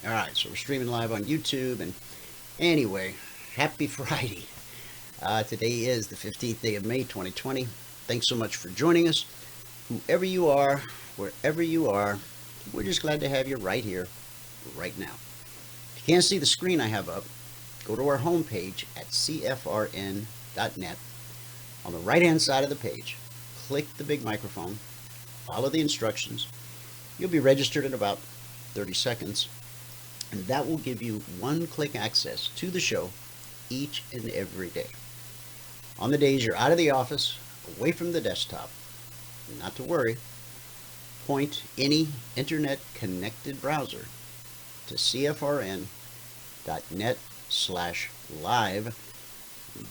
All right, so we're streaming live on YouTube. And anyway, happy Friday. Today is the 15th day of May 2020. Thanks so much for joining us. Whoever you are, wherever you are, we're just glad to have you right here, right now. If you can't see the screen I have up, go to our homepage at CFRN.net. On the right-hand side of the page, click the big microphone, follow the instructions. You'll be registered in about 30 seconds. And that will give you one-click access to the show each and every day. On the days you're out of the office, away from the desktop, not to worry, point any internet-connected browser to cfrn.net/live.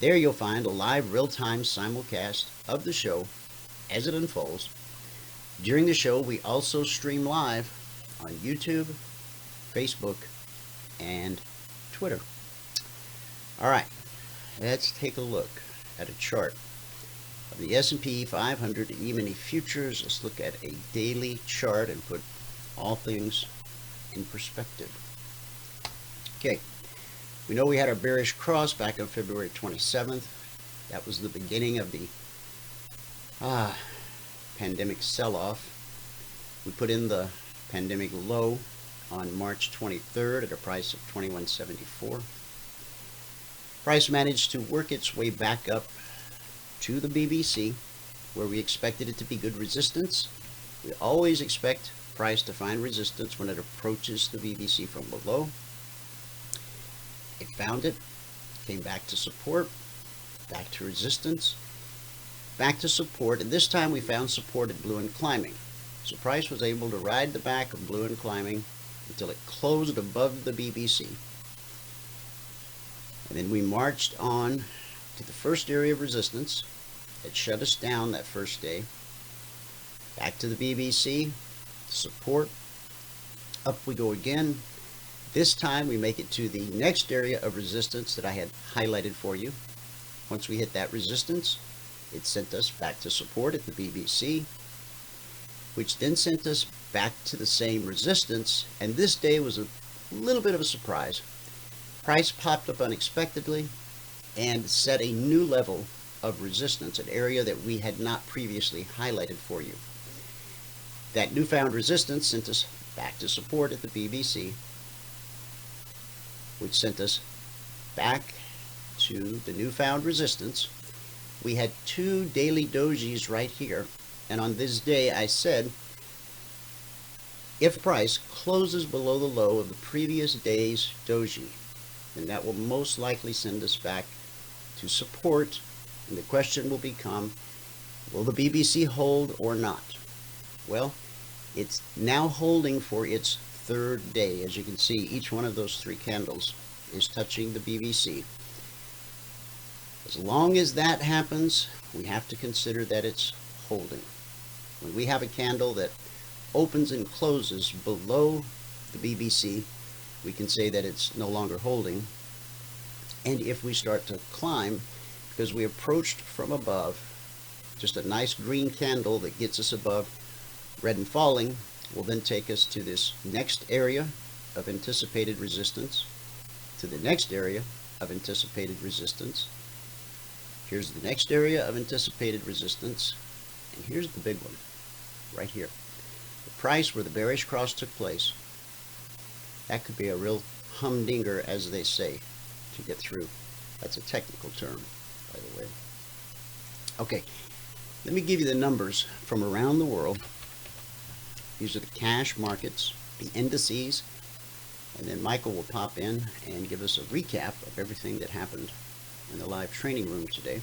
There you'll find a live real-time simulcast of the show as it unfolds. During the show, we also stream live on YouTube, Facebook, and Twitter. All right, let's take a look at a chart of the S&P 500 Emini Futures. Let's look at a daily chart and put all things in perspective. Okay, we know we had our bearish cross back on February 27th. That was the beginning of the pandemic sell-off. We put in the pandemic low on March 23rd at a price of $21.74. Price managed to work its way back up to the BBC, where we expected it to be good resistance. We always expect price to find resistance when it approaches the BBC from below. It found it, came back to support, back to resistance, back to support, and this time we found support at blue and climbing. So price was able to ride the back of blue and climbing until it closed above the BBC. And then we marched on to the first area of resistance. It shut us down that first day. Back to the BBC, support, up we go again. This time we make it to the next area of resistance that I had highlighted for you. Once we hit that resistance, it sent us back to support at the BBC, which then sent us back to the same resistance, and this day was a little bit of a surprise. Price popped up unexpectedly and set a new level of resistance, an area that we had not previously highlighted for you. That newfound resistance sent us back to support at the BBC, which sent us back to the newfound resistance. We had two daily dojis right here, and on this day I said, if price closes below the low of the previous day's doji, then that will most likely send us back to support, and the question will become, will the BBC hold or not? Well, it's now holding for its third day. As you can see, each one of those three candles is touching the BBC. As long as that happens, we have to consider that it's holding. When we have a candle that opens and closes below the BBC, we can say that it's no longer holding. And if we start to climb, because we approached from above, just a nice green candle that gets us above red and falling will then take us to this next area of anticipated resistance, to the next area of anticipated resistance. Here's the next area of anticipated resistance, and here's the big one, right here. The price where the bearish cross took place. That could be a real humdinger, as they say, to get through. That's a technical term, by the way. Okay, let me give you the numbers from around the world. These are the cash markets, the indices, and then Michael will pop in and give us a recap of everything that happened in the live training room today.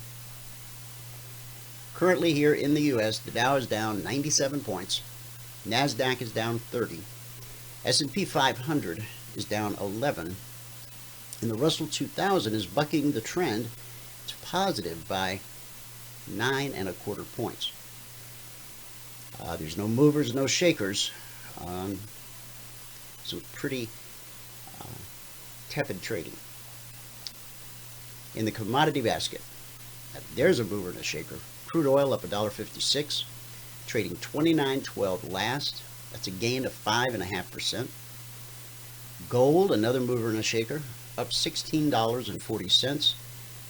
Currently here in the US, the Dow is down 97 points, NASDAQ is down 30, S&P 500 is down 11, and the Russell 2000 is bucking the trend. It's positive by 9.25 points. There's no movers, no shakers, so pretty tepid trading. In the commodity basket, there's a mover and a shaker. Crude oil up $1.56, trading $29.12 last. That's a gain of 5.5%. Gold, another mover and a shaker, up $16.40,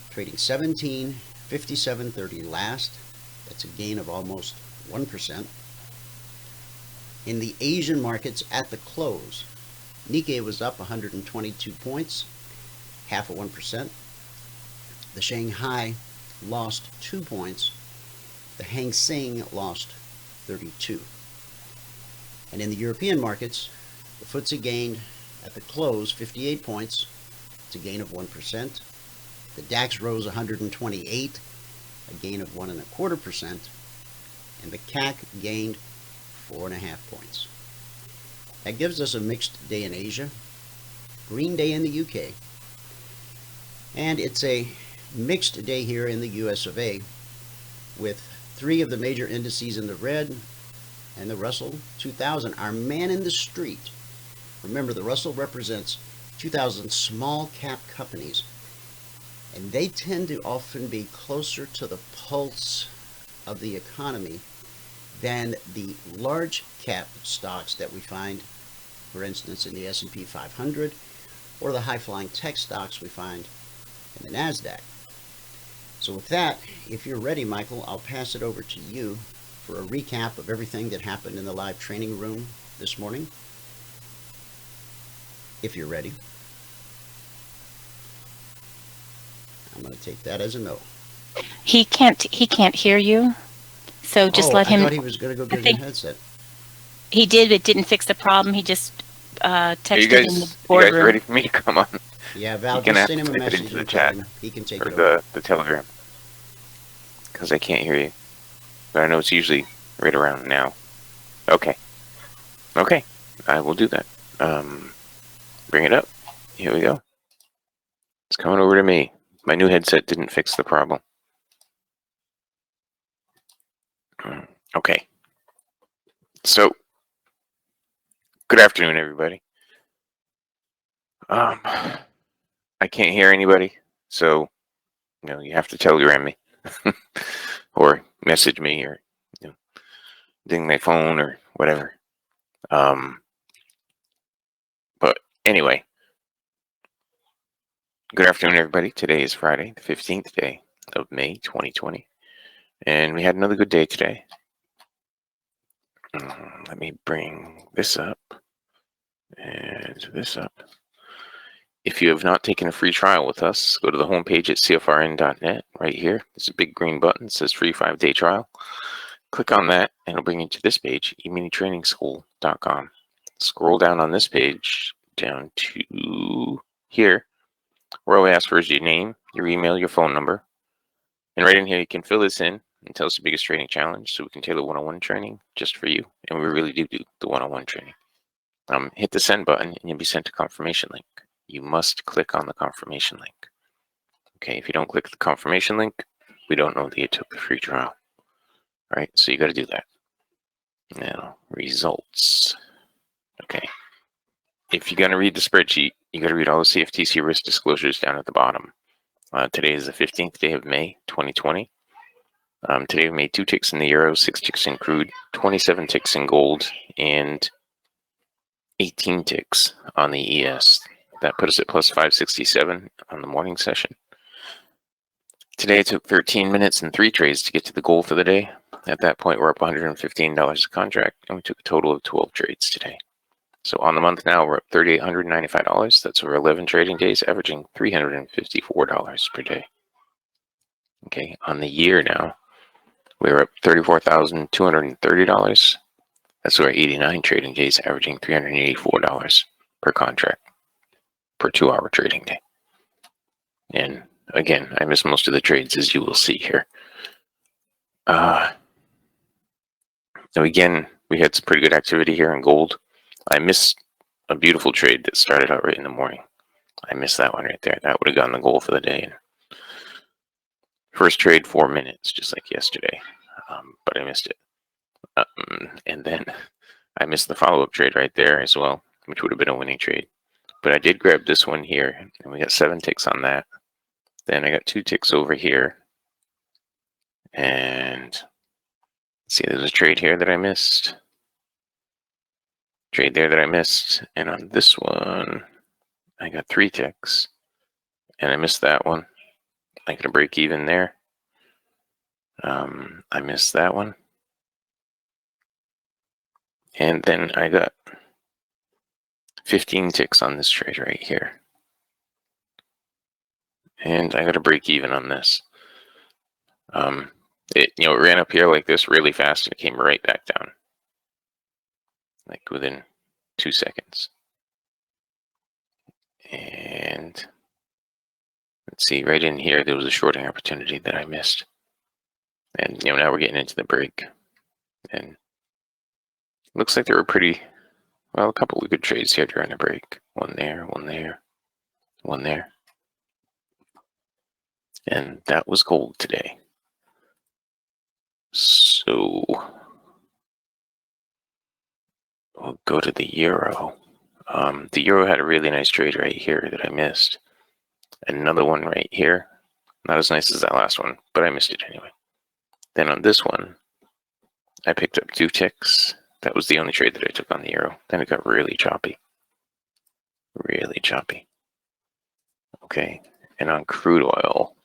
trading 17.5730 last. That's a gain of almost 1%. In the Asian markets at the close, Nikkei was up 122 points, half of 1%. The Shanghai lost 2 points. The Hang Seng lost 32. And in the European markets, the FTSE gained at the close 58 points. It's a gain of 1%. The DAX rose 128, a gain of 1.25%. And the CAC gained 4.5 points. That gives us a mixed day in Asia, green day in the UK, and it's a mixed day here in the US of A, with 3 of the major indices in the red, and the Russell 2000, our man in the street. Remember, the Russell represents 2,000 small cap companies, and they tend to often be closer to the pulse of the economy than the large cap stocks that we find, for instance, in the S&P 500, or the high-flying tech stocks we find in the NASDAQ. So with that, if you're ready, Michael, I'll pass it over to you for a recap of everything that happened in the live training room this morning, if you're ready. I'm going to take that as a no. He can't hear you, so just let him. I thought he was going to go get his headset. He did, but it didn't fix the problem. He just texted in the boardroom. You guys ready for me to come on? Yeah, Val, just send him a message into the chat. He can take it over. The Telegram, because I can't hear you. But I know it's usually right around now. Okay, I will do that. Bring it up. Here we go. It's coming over to me. My new headset didn't fix the problem. Okay. So, good afternoon, everybody. I can't hear anybody, so you have to telegram me, or message me, or ding my phone, or whatever. But anyway, good afternoon, everybody. Today is Friday, the 15th day of May, 2020, and we had another good day today. Let me bring this up and this up. If you have not taken a free trial with us, go to the homepage at CFRN.net right here. There's a big green button that says free 5-day trial. Click on that and it'll bring you to this page, EminiTradingSchool.com. Scroll down on this page down to here, where we ask for is your name, your email, your phone number. And right in here, you can fill this in and tell us the biggest training challenge so we can tailor one-on-one training just for you. And we really do the one-on-one training. Hit the send button and you'll be sent a confirmation link. You must click on the confirmation link. Okay, if you don't click the confirmation link, we don't know that you took the free trial. All right, so you got to do that. Now, results. Okay, if you're going to read the spreadsheet, you got to read all the CFTC risk disclosures down at the bottom. Today is the 15th day of May, 2020. Today we made 2 ticks in the euro, 6 ticks in crude, 27 ticks in gold, and 18 ticks on the ES. That put us at plus 567 on the morning session. Today it took 13 minutes and 3 trades to get to the goal for the day. At that point, we're up $115 a contract, and we took a total of 12 trades today. So on the month now, we're up $3,895. That's over 11 trading days, averaging $354 per day. Okay, on the year now, we're up $34,230. That's over 89 trading days, averaging $384 per contract per 2-hour trading day. And again, I missed most of the trades, as you will see here. Now again, we had some pretty good activity here in gold. I missed a beautiful trade that started out right in the morning. I missed that one right there. That would have gotten the goal for the day. First trade, 4 minutes, just like yesterday, but I missed it. And then I missed the follow-up trade right there as well, which would have been a winning trade. But I did grab this one here, and we got 7 ticks on that. Then I got 2 ticks over here. And see, there's a trade here that I missed. trade there that I missed. And on this one, I got 3 ticks. And I missed that one. I got a break even there. I missed that one. And then I got 15 ticks on this trade right here. And I got a break even on this. It ran up here like this really fast and it came right back down. Like within 2 seconds. And let's see, right in here, there was a shorting opportunity that I missed. And now we're getting into the break. And looks like there were a couple of good trades here during the break. One there, one there, one there. And that was gold today. So we'll go to the euro. The euro had a really nice trade right here that I missed. Another one right here. Not as nice as that last one, but I missed it anyway. Then on this one, I picked up 2 ticks. That was the only trade that I took on the euro. Then it got really choppy. Really choppy. Okay, and on crude oil,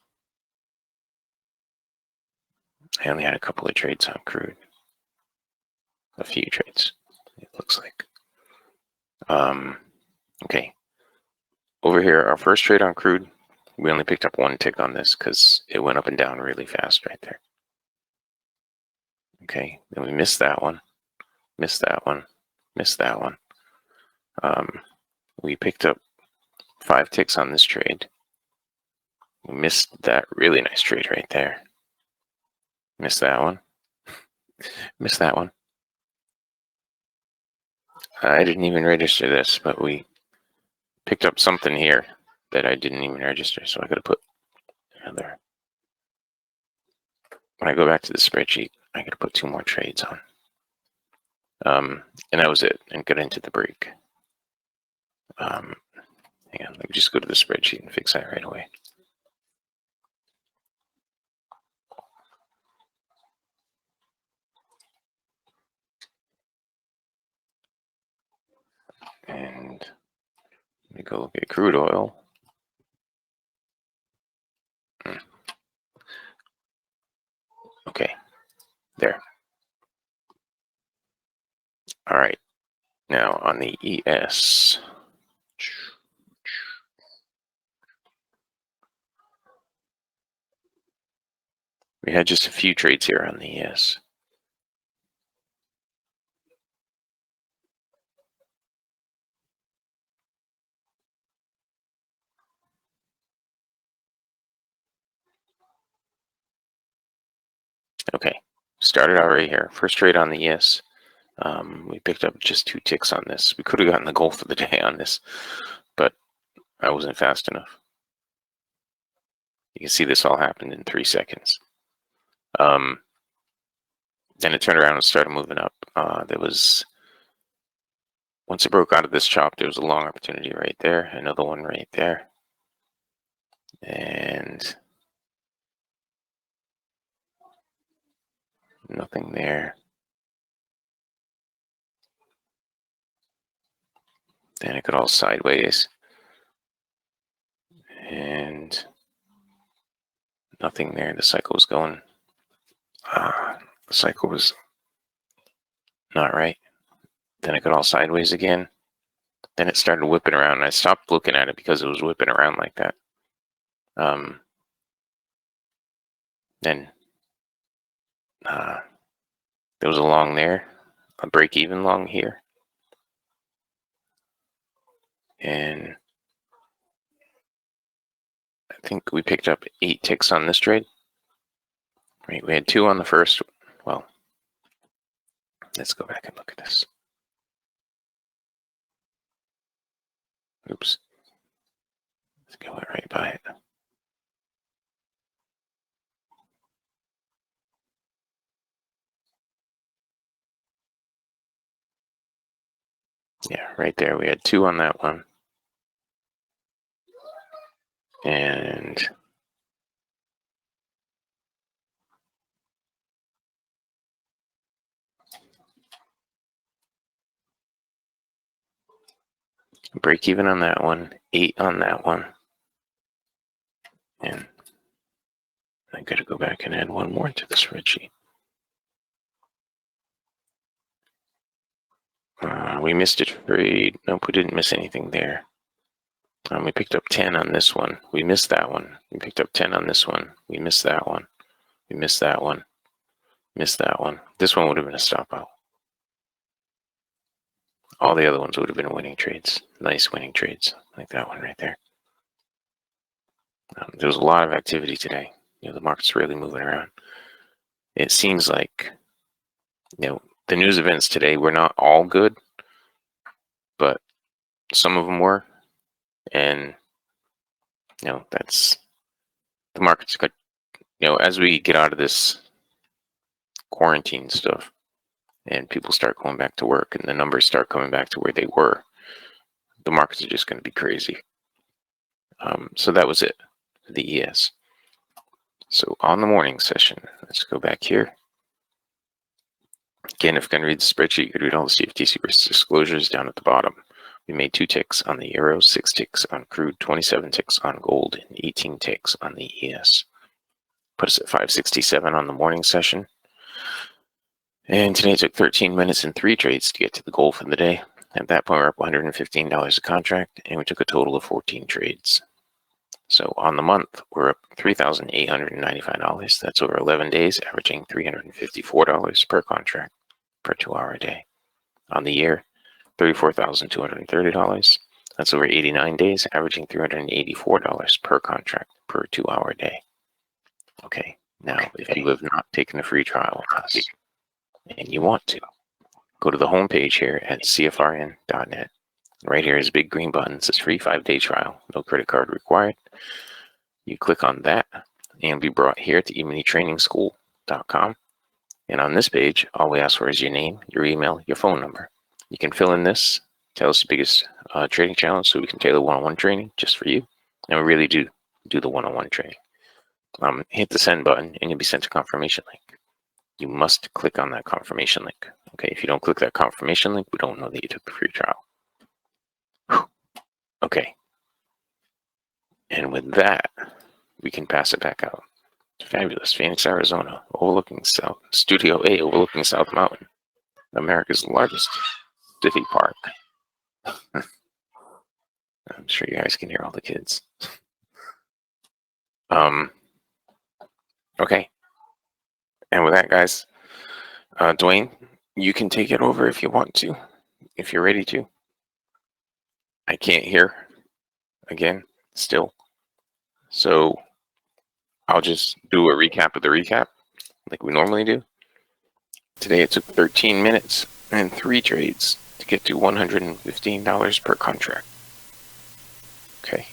I only had a couple of trades on crude. A few trades, it looks like. Okay. Over here, our first trade on crude, we only picked up 1 tick on this because it went up and down really fast right there. Okay, then we missed that one, missed that one, missed that one. We picked up 5 ticks on this trade. We missed that really nice trade right there. Missed that one. Missed that one. I didn't even register this, but we picked up something here that I didn't even register, so I gotta put another. When I go back to the spreadsheet, I gotta put 2 more trades on. And that was it, and got into the break. Hang on, let me just go to the spreadsheet and fix that right away. And let me go look at crude oil. Okay, there. All right, now on the ES. We had just a few trades here on the ES. Okay, started out right here. First trade on the ES. We picked up just 2 ticks on this. We could have gotten the goal for the day on this, but I wasn't fast enough. You can see this all happened in 3 seconds. Then it turned around and started moving up. Once it broke out of this chop, there was a long opportunity right there, another one right there. And nothing there. Then it got all sideways. And nothing there. The cycle was going. The cycle was not right. Then it got all sideways again. Then it started whipping around, and I stopped looking at it because it was whipping around like that. Then there was a long there, a break even long here. And I think we picked up 8 ticks on this trade. Right, we had 2 on the first. Well, let's go back and look at this. Oops. Let's go right by it. Yeah, right there. We had 2 on that one. And Break even on that one, 8 on that one. And I gotta go back and add one more to the spreadsheet. We missed a trade. Nope, we didn't miss anything there. We picked up 10 on this one. We missed that one. We picked up 10 on this one. We missed that one. We missed that one. Missed that one. This one would have been a stop out. All the other ones would have been winning trades. Nice winning trades, like that one right there. There was a lot of activity today. The market's really moving around. It seems like, the news events today were not all good, but some of them were. And, that's the market's good. As we get out of this quarantine stuff and people start going back to work and the numbers start coming back to where they were, the markets are just going to be crazy. So that was it, the ES. So on the morning session, let's go back here. Again, if you can read the spreadsheet, you can read all the CFTC risk disclosures down at the bottom. We made 2 ticks on the euro, 6 ticks on crude, 27 ticks on gold, and 18 ticks on the ES. Put us at 567 on the morning session. And today it took 13 minutes and 3 trades to get to the goal for the day. At that point, we're up $115 a contract, and we took a total of 14 trades. So on the month, we're up $3,895. That's over 11 days, averaging $354 per contract per 2-hour day. On the year, $34,230. That's over 89 days, averaging $384 per contract per 2-hour day. Okay, now if you have not taken a free trial with us and you want to, go to the homepage here at CFRN.net. Right here is a big green button. It says free 5-day trial, no credit card required. You click on that and be brought here to EminiTradingSchool.com. And on this page, all we ask for is your name, your email, your phone number. You can fill in this, tell us the biggest trading challenge so we can tailor one-on-one training just for you. And we really do the one-on-one training. Hit the send button and you'll be sent a confirmation link. You must click on that confirmation link. Okay, if you don't click that confirmation link, we don't know that you took the free trial. Okay. And with that, we can pass it back out. Fabulous. Phoenix, Arizona, overlooking South, Studio A, overlooking South Mountain, America's largest city park. I'm sure you guys can hear all the kids. Okay. And with that, guys, Dwayne, you can take it over if you want to, if you're ready to. I can't hear again still. So I'll just do a recap of the recap like we normally do. Today it took 13 minutes and 3 trades to get to $115 per contract. Okay.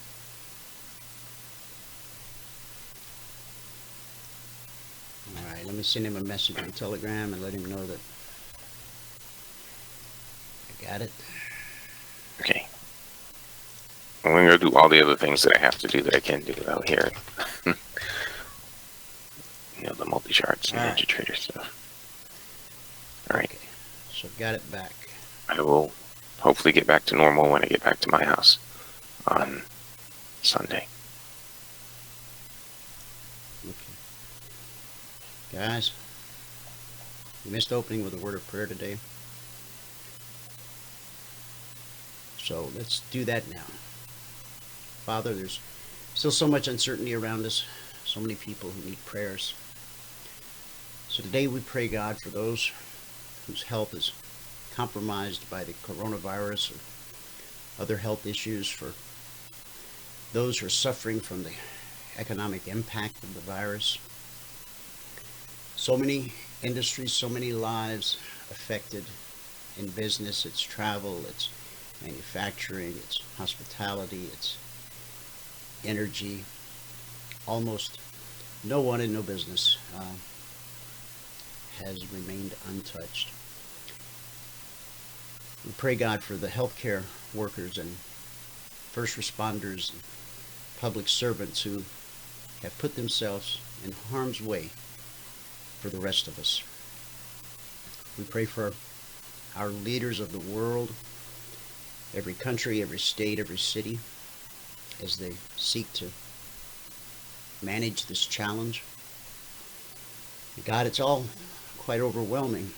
All right, let me send him a message on Telegram and let him know that I got it. Okay. I'm going to do all the other things that I have to do that I can't do without hearing. The multi-charts and Ninja Trader stuff. All right. Okay. So got it back. I will hopefully get back to normal when I get back to my house on Sunday. Okay. Guys, we missed opening with a word of prayer today. So let's do that now. Father, there's still so much uncertainty around us, so many people who need prayers. So today we pray, God, for those whose health is compromised by the coronavirus or other health issues, for those who are suffering from the economic impact of the virus. So many industries, so many lives affected in business. It's travel, it's manufacturing, it's hospitality, it's energy. Almost no one in no business has remained untouched. We pray, God, for the healthcare workers and first responders and public servants who have put themselves in harm's way for the rest of us. We pray for our leaders of the world every country, every state, every city, as they seek to manage this challenge. God, it's all quite overwhelming.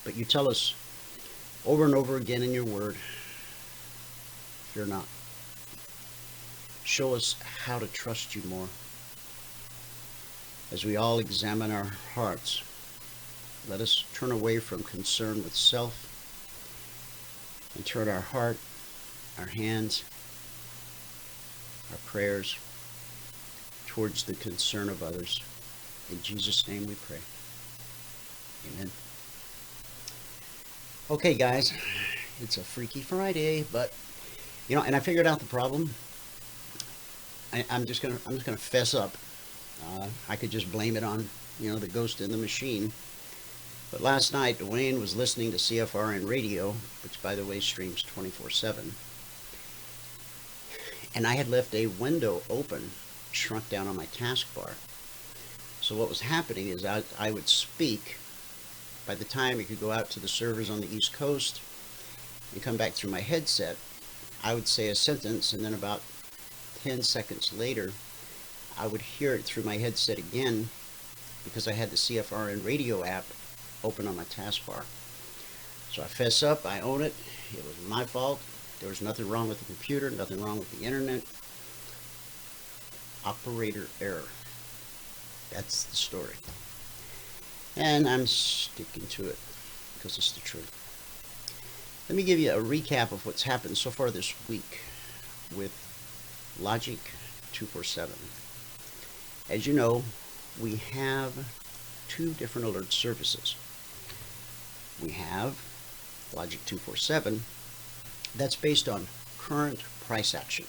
But you tell us over and over again in your word, fear not. Show us how to trust you more. As we all examine our hearts, let us turn away from concern with self and turn our heart, our hands, our prayers towards the concern of others. In Jesus' name we pray. Amen. Okay, guys, it's a Freaky Friday, but you know, and I figured out the problem. I'm just gonna fess up. I could just blame it on, you know, the ghost in the machine. But last night, Dwayne was listening to CFRN radio, which, by the way, streams 24/7. And I had left a window open, shrunk down on my taskbar. So what was happening is I would speak. By the time it could go out to the servers on the East Coast and come back through my headset, I would say a sentence, and then about 10 seconds later, I would hear it through my headset again because I had the CFRN radio app open on my taskbar. So I fess up, I own it. It was my fault. There was nothing wrong with the computer, nothing wrong with the internet. Operator error. That's the story. And I'm sticking to it because it's the truth. Let me give you a recap of what's happened so far this week with Logic 247. As you know, we have two different alert services. We have Logic 247, that's based on current price action.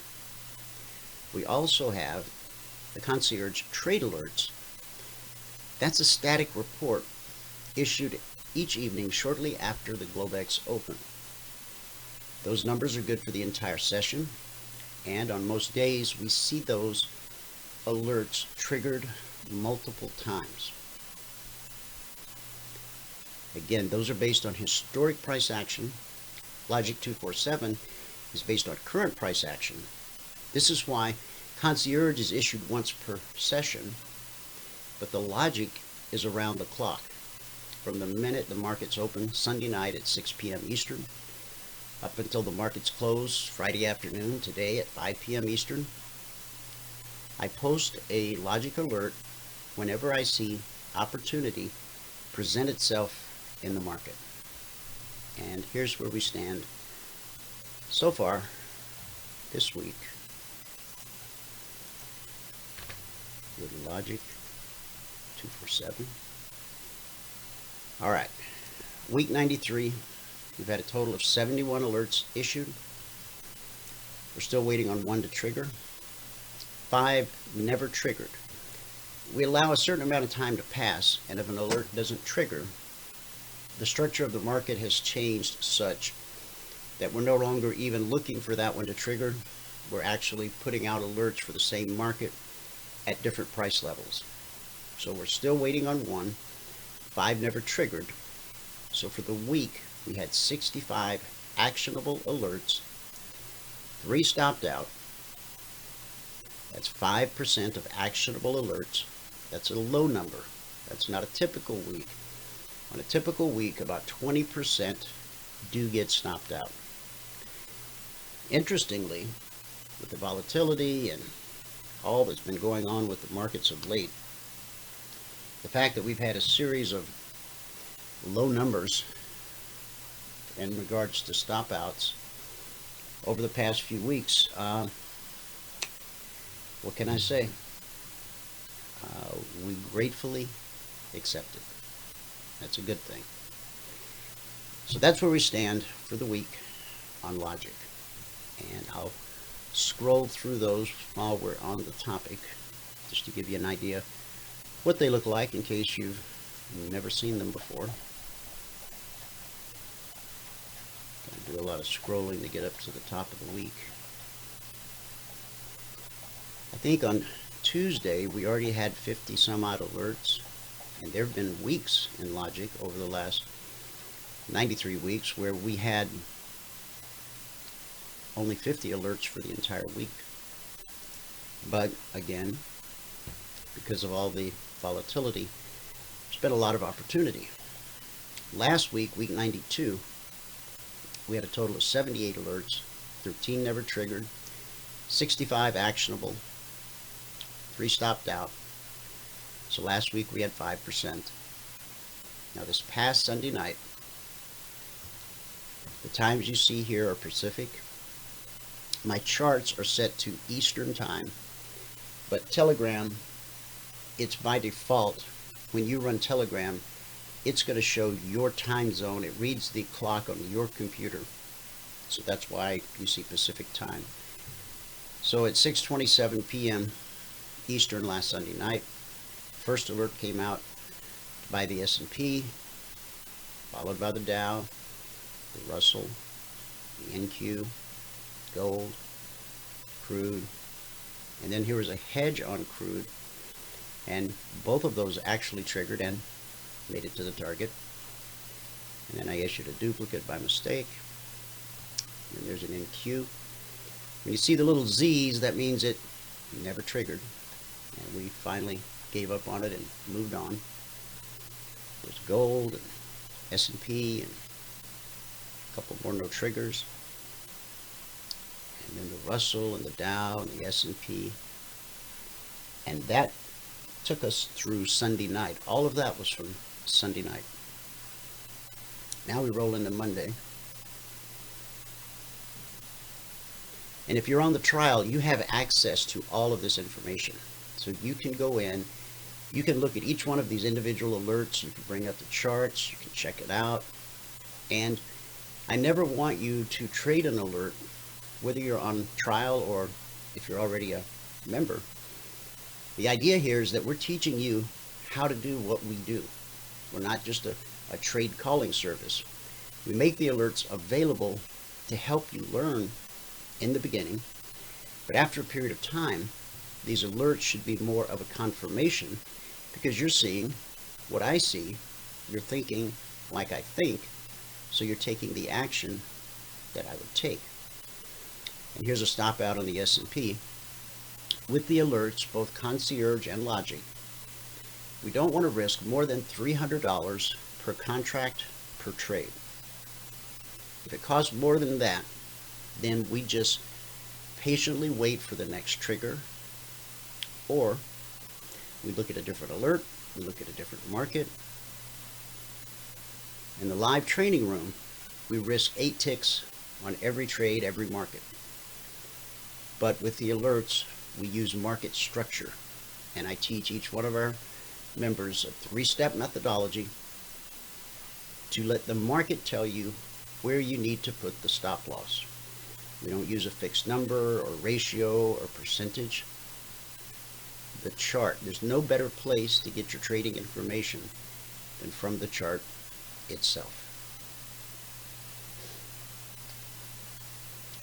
We also have the Concierge Trade Alerts. That's a static report issued each evening shortly after the Globex open. Those numbers are good for the entire session, and on most days we see those alerts triggered multiple times. Again, those are based on historic price action. Logic 247 is based on current price action. This is why Concierge is issued once per session, but the Logic is around the clock. From the minute the markets open Sunday night at 6 p.m. Eastern, up until the markets close Friday afternoon, today at 5 p.m. Eastern, I post a Logic alert whenever I see opportunity present itself in the market. And here's where we stand so far this week with Logic 247. All right, week 93, we've had a total of 71 alerts issued. We're still waiting on one to trigger. 5 never triggered. We allow a certain amount of time to pass, and if an alert doesn't trigger, the structure of the market has changed such that we're no longer even looking for that one to trigger. We're actually putting out alerts for the same market at different price levels. So we're still waiting on one. 5 never triggered. So for the week, we had 65 actionable alerts. 3 stopped out. That's 5% of actionable alerts. That's a low number. That's not a typical week. On a typical week, about 20% do get stopped out. Interestingly, with the volatility and all that's been going on with the markets of late, the fact that we've had a series of low numbers in regards to stop outs over the past few weeks, what can I say? We gratefully accept it. That's a good thing. So that's where we stand for the week on Logic. And I'll scroll through those while we're on the topic, just to give you an idea what they look like in case you've never seen them before. Gotta do a lot of scrolling to get up to the top of the week. I think on Tuesday we already had 50 some odd alerts, and there have been weeks in Logic over the last 93 weeks where we had only 50 alerts for the entire week. But again, because of all the volatility, there's been a lot of opportunity. Last week, week 92, we had a total of 78 alerts, 13 never triggered, 65 actionable, 3 stopped out. So last week we had 5%. Now this past Sunday night, the times you see here are Pacific. My charts are set to Eastern time, but Telegram, it's by default. When you run Telegram, it's going to show your time zone. It reads the clock on your computer. So that's why you see Pacific time. So at 6:27 p.m. Eastern last Sunday night, first alert came out by the S&P, followed by the Dow, the Russell, the NQ, gold, crude, and then here was a hedge on crude, and both of those actually triggered and made it to the target. And then I issued a duplicate by mistake, and there's an NQ. When you see the little Z's, that means it never triggered, and we finally gave up on it and moved on. There's gold and S&P and a couple more no triggers, and then the Russell and the Dow and the S&P, and that took us through Sunday night. All of that was from Sunday night. Now we roll into Monday. And if you're on the trial, you have access to all of this information. So you can go in, you can look at each one of these individual alerts, you can bring up the charts, you can check it out. And I never want you to trade an alert, whether you're on trial or if you're already a member. The idea here is that we're teaching you how to do what we do. We're not just a trade calling service. We make the alerts available to help you learn in the beginning, but after a period of time, these alerts should be more of a confirmation, because you're seeing what I see, you're thinking like I think, so you're taking the action that I would take. And here's a stop out on the S&P. With the alerts, both Concierge and Logic, we don't want to risk more than $300 per contract per trade. If it costs more than that, then we just patiently wait for the next trigger, or we look at a different alert, we look at a different market. In the live training room, we risk 8 ticks on every trade, every market. But with the alerts, we use market structure, and I teach each one of our members a 3-step methodology to let the market tell you where you need to put the stop loss. We don't use a fixed number or ratio or percentage. The chart, there's no better place to get your trading information than from the chart itself.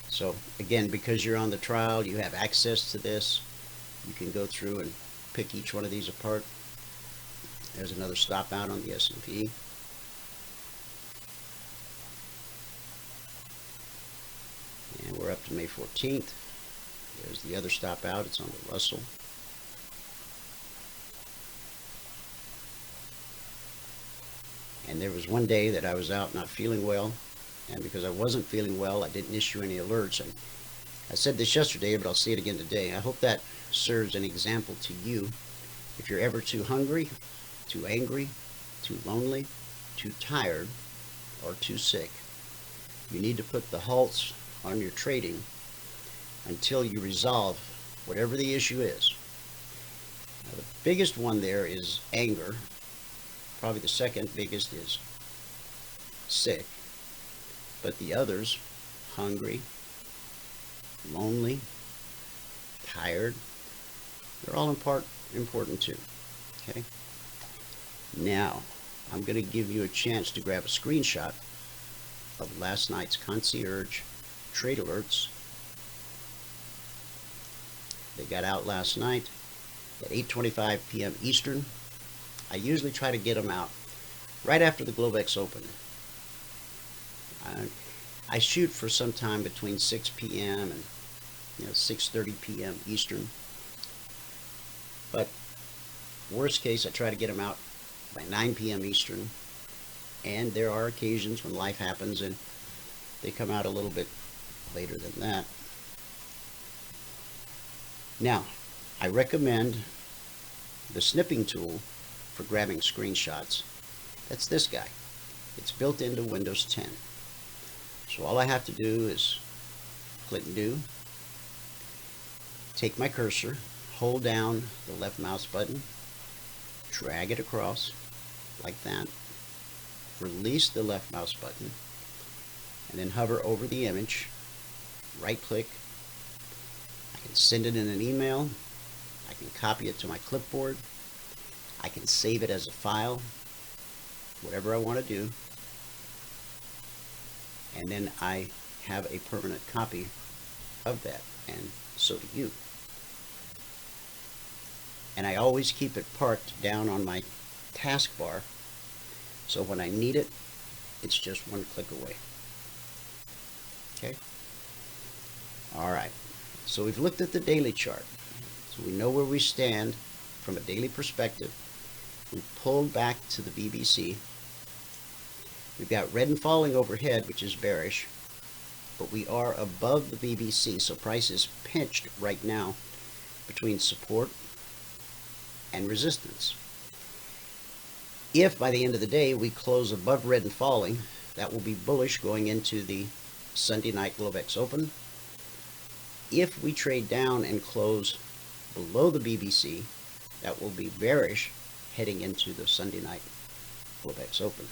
So again, because you're on the trial, you have access to this. You can go through and pick each one of these apart. There's another stop out on the S&P. And we're up to May 14th. There's the other stop out. It's on the Russell. And there was one day that I was out not feeling well. And because I wasn't feeling well, I didn't issue any alerts. And I said this yesterday, but I'll say it again today. I hope that serves an example to you. If you're ever too hungry, too angry, too lonely, too tired, or too sick, you need to put the halts on your trading until you resolve whatever the issue is. Now, the biggest one there is anger. Probably the second biggest is sick. But the others, hungry, lonely, tired, they're all in part important too. Okay? Now, I'm going to give you a chance to grab a screenshot of last night's Concierge Trade Alerts. They got out last night at 8:25 p.m. Eastern. I usually try to get them out right after the Globex open. I shoot for sometime between 6 p.m. and 6:30 p.m. Eastern. But worst case, I try to get them out by 9 p.m. Eastern. And there are occasions when life happens and they come out a little bit later than that. Now, I recommend the snipping tool for grabbing screenshots. That's this guy. It's built into Windows 10. So all I have to do is click New, take my cursor, hold down the left mouse button, drag it across like that, release the left mouse button, and then hover over the image, right click. I can send it in an email, I can copy it to my clipboard, I can save it as a file, whatever I want to do, and then I have a permanent copy of that, and so do you. And I always keep it parked down on my taskbar, so when I need it, it's just one click away. Okay? Alright, so we've looked at the daily chart, so we know where we stand from a daily perspective. We've pulled back to the BBC. We've got red and falling overhead, which is bearish, but we are above the BBC, so price is pinched right now between support and resistance. If by the end of the day we close above red and falling, that will be bullish going into the Sunday night Globex Open. If we trade down and close below the BBC, that will be bearish heading into the Sunday night Globex Open.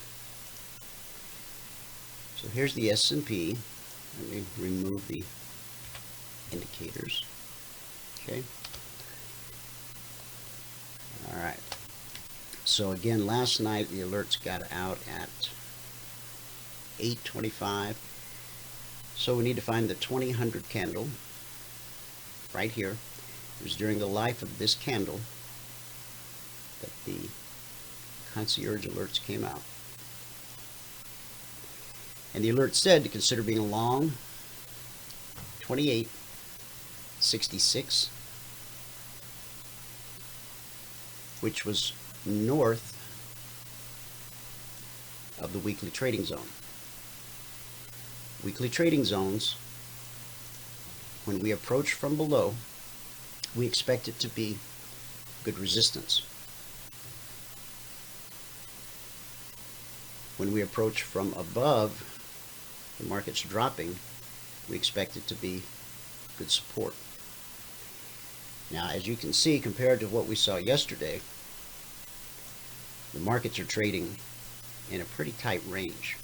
So here's the S&P. Let me remove the indicators. Okay. All right. So again, last night the alerts got out at 8:25. So we need to find the 2000 candle right here. It was during the life of this candle that the concierge alerts came out. And the alert said to consider being long 28.66, which was north of the weekly trading zone. Weekly trading zones, when we approach from below, we expect it to be good resistance. When we approach from above, the market's dropping, we expect it to be good support. Now, as you can see, compared to what we saw yesterday, the markets are trading in a pretty tight range.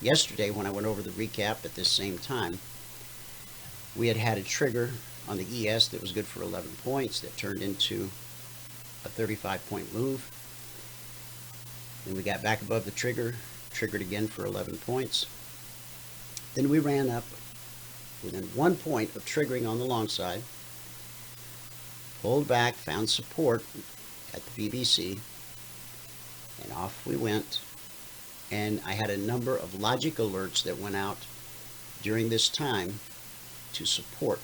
Yesterday, when I went over the recap at this same time, we had a trigger on the ES that was good for 11 points that turned into a 35-point move. Then we got back above the trigger, triggered again for 11 points. Then we ran up within 1 point of triggering on the long side, pulled back, found support at the BBC, and off we went. And I had a number of logic alerts that went out during this time to support.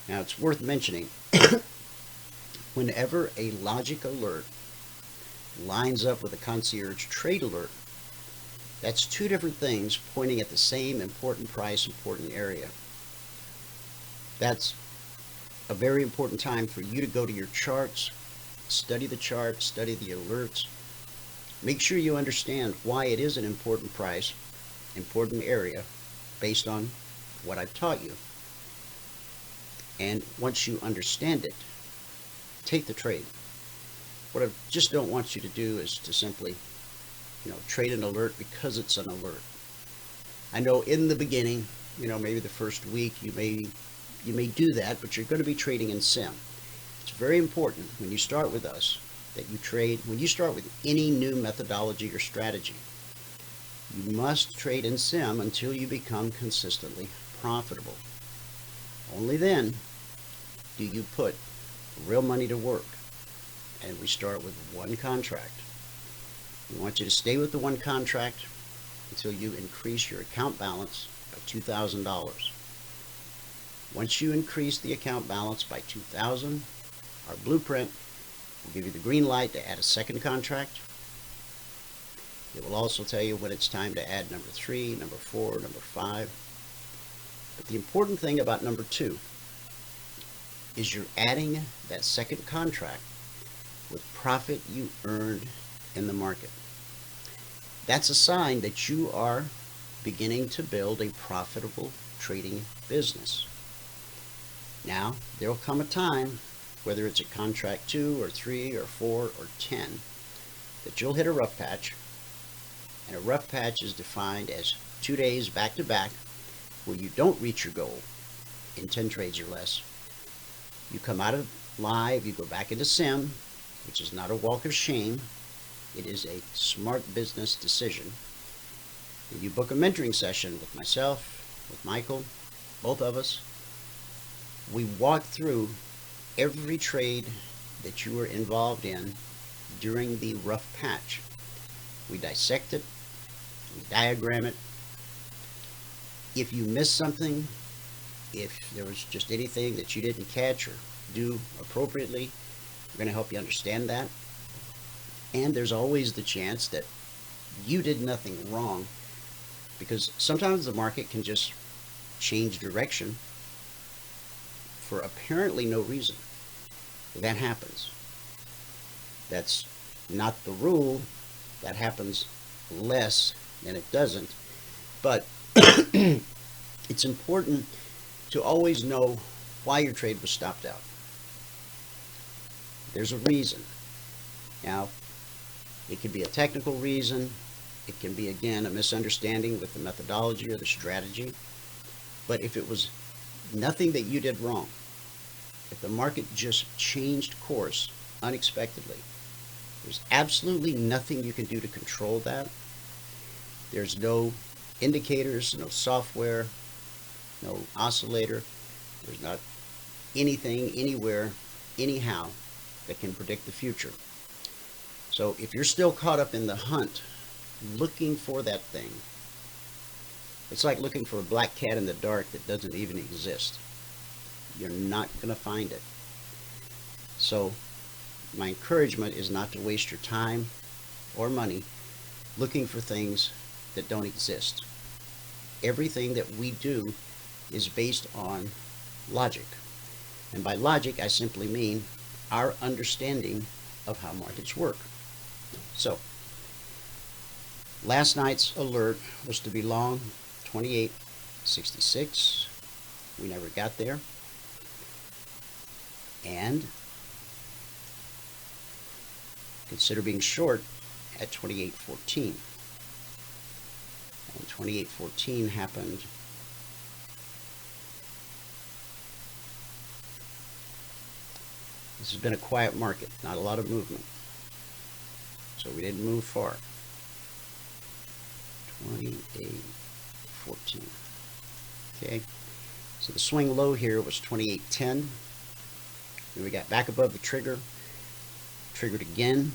Now it's worth mentioning, whenever a logic alert lines up with a concierge trade alert, that's two different things pointing at the same important price, important area. That's a very important time for you to go to your charts, study the charts, study the alerts. Make sure you understand why it is an important price, important area, based on what I've taught you. And once you understand it, take the trade. What I just don't want you to do is to simply, trade an alert because it's an alert. I know in the beginning, maybe the first week you may do that, but you're going to be trading in sim. It's very important when you start with us that you trade, when you start with any new methodology or strategy, you must trade in sim until you become consistently profitable. Only then do you put real money to work. And we start with one contract. We want you to stay with the one contract until you increase your account balance by $2,000. Once you increase the account balance by $2,000, our blueprint will give you the green light to add a second contract. It will also tell you when it's time to add number 3, number 4, number 5. But the important thing about number 2 is you're adding that second contract with profit you earned in the market. That's a sign that you are beginning to build a profitable trading business. Now, there will come a time, whether it's at contract 2 or 3 or 4 or 10, that you'll hit a rough patch. And a rough patch is defined as 2 days back to back where you don't reach your goal in 10 trades or less. You come out of live, you go back into sim, which is not a walk of shame. It is a smart business decision. And you book a mentoring session with myself, with Michael, both of us. We walk through every trade that you were involved in during the rough patch. We dissect it, we diagram it. If you miss something, if there was just anything that you didn't catch or do appropriately, we're going to help you understand that. And there's always the chance that you did nothing wrong, because sometimes the market can just change direction for apparently no reason. That happens. That's not the rule. That happens less than it doesn't. But it's important to always know why your trade was stopped out. There's a reason. Now, it could be a technical reason. It can be, again, a misunderstanding with the methodology or the strategy. But if it was nothing that you did wrong, if the market just changed course unexpectedly, there's absolutely nothing you can do to control that. There's no indicators, no software, no oscillator. There's not anything, anywhere, anyhow, that can predict the future. So if you're still caught up in the hunt, looking for that thing, it's like looking for a black cat in the dark that doesn't even exist. You're not going to find it. So my encouragement is not to waste your time or money looking for things that don't exist. Everything that we do is based on logic. And by logic, I simply mean our understanding of how markets work. So, last night's alert was to be long 28.66. We never got there. And consider being short at 28.14. And 28.14 happened This has been a quiet market, not a lot of movement. So we didn't move far. 28.14. Okay. So the swing low here was 28.10. Then we got back above the trigger, triggered again.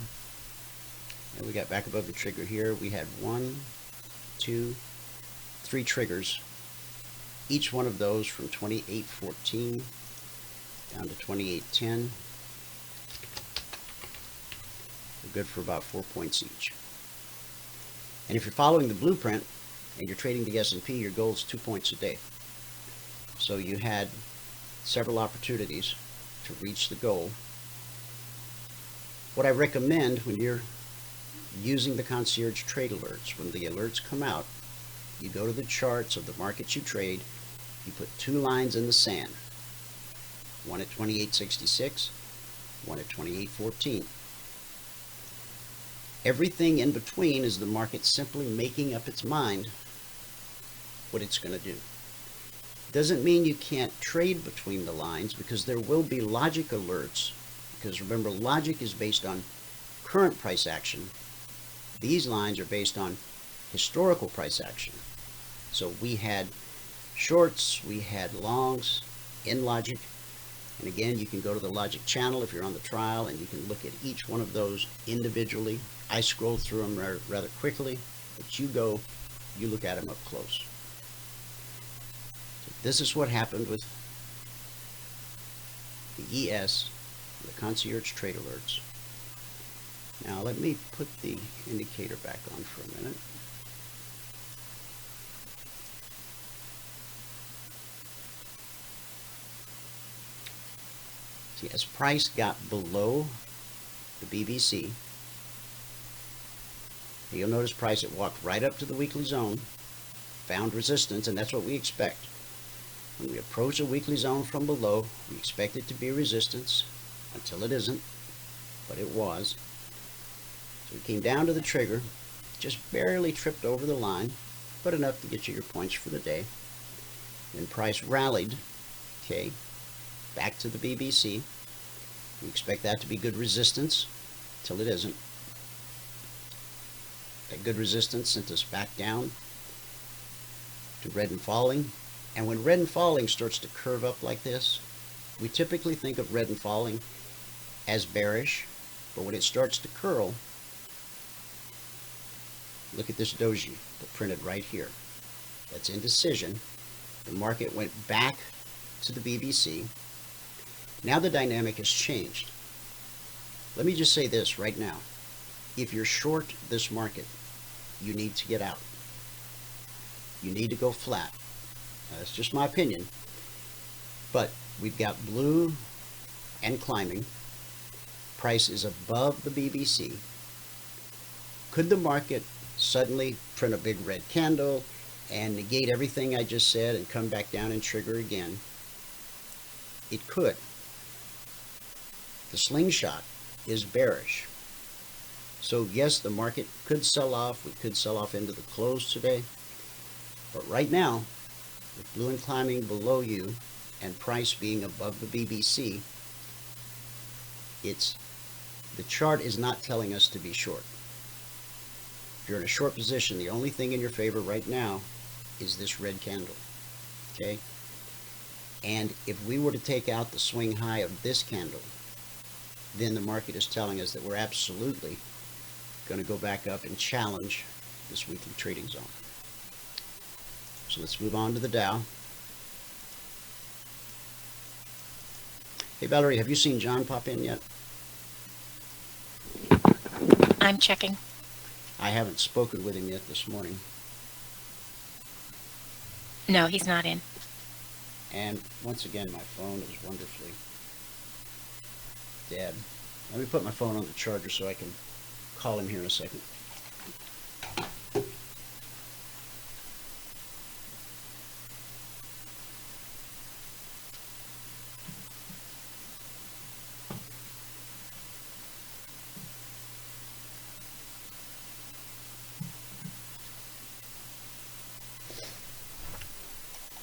And we got back above the trigger here. We had 1, 2, 3 triggers. Each one of those from 28.14 down to 28.10. We're good for about 4 points each. And if you're following the blueprint and you're trading the S&P, your goal is 2 points a day. So you had several opportunities to reach the goal. What I recommend when you're using the Concierge Trade Alerts, when the alerts come out, you go to the charts of the markets you trade, you put 2 lines in the sand. One at 28.66, one at 28.14. Everything in between is the market simply making up its mind what it's going to do. Doesn't mean you can't trade between the lines, because there will be logic alerts, because remember, logic is based on current price action. These lines are based on historical price action. So we had shorts, we had longs in logic, and again, you can go to the logic channel if you're on the trial, and you can look at each one of those individually. I scroll through them rather quickly, but you go you look at them up close. So this is what happened with the ES, the Concierge Trade Alerts. Now let me put the indicator back on for a minute. See, as price got below the BBC, you'll notice price, it walked right up to the weekly zone, found resistance, and that's what we expect. When we approach a weekly zone from below, we expect it to be resistance until it isn't, but it was. So we came down to the trigger, just barely tripped over the line, but enough to get you your points for the day. Then price rallied, okay, back to the BBC. We expect that to be good resistance till it isn't. That good resistance sent us back down to red and falling. And when red and falling starts to curve up like this, we typically think of red and falling as bearish, but when it starts to curl, look at this doji that printed right here. That's indecision. The market went back to the BBC. Now the dynamic has changed. Let me just say this right now. If you're short this market, you need to get out. You need to go flat. Now, that's just my opinion. But we've got blue and climbing. Price is above the BBC. Could the market suddenly print a big red candle and negate everything I just said and come back down and trigger again? It could. The slingshot is bearish. So yes, the market could sell off. We could sell off into the close today. But right now, with blue and climbing below you and price being above the BBC, the chart is not telling us to be short. If you're in a short position, the only thing in your favor right now is this red candle. Okay? And if we were to take out the swing high of this candle, then the market is telling us that we're absolutely going to go back up and challenge this weekly trading zone. So let's move on to the Dow. Hey Valerie, have you seen John pop in yet? I'm checking. I haven't spoken with him yet this morning. No, he's not in. And once again, my phone is wonderfully dead. Let me put my phone on the charger so I can call him here in a second.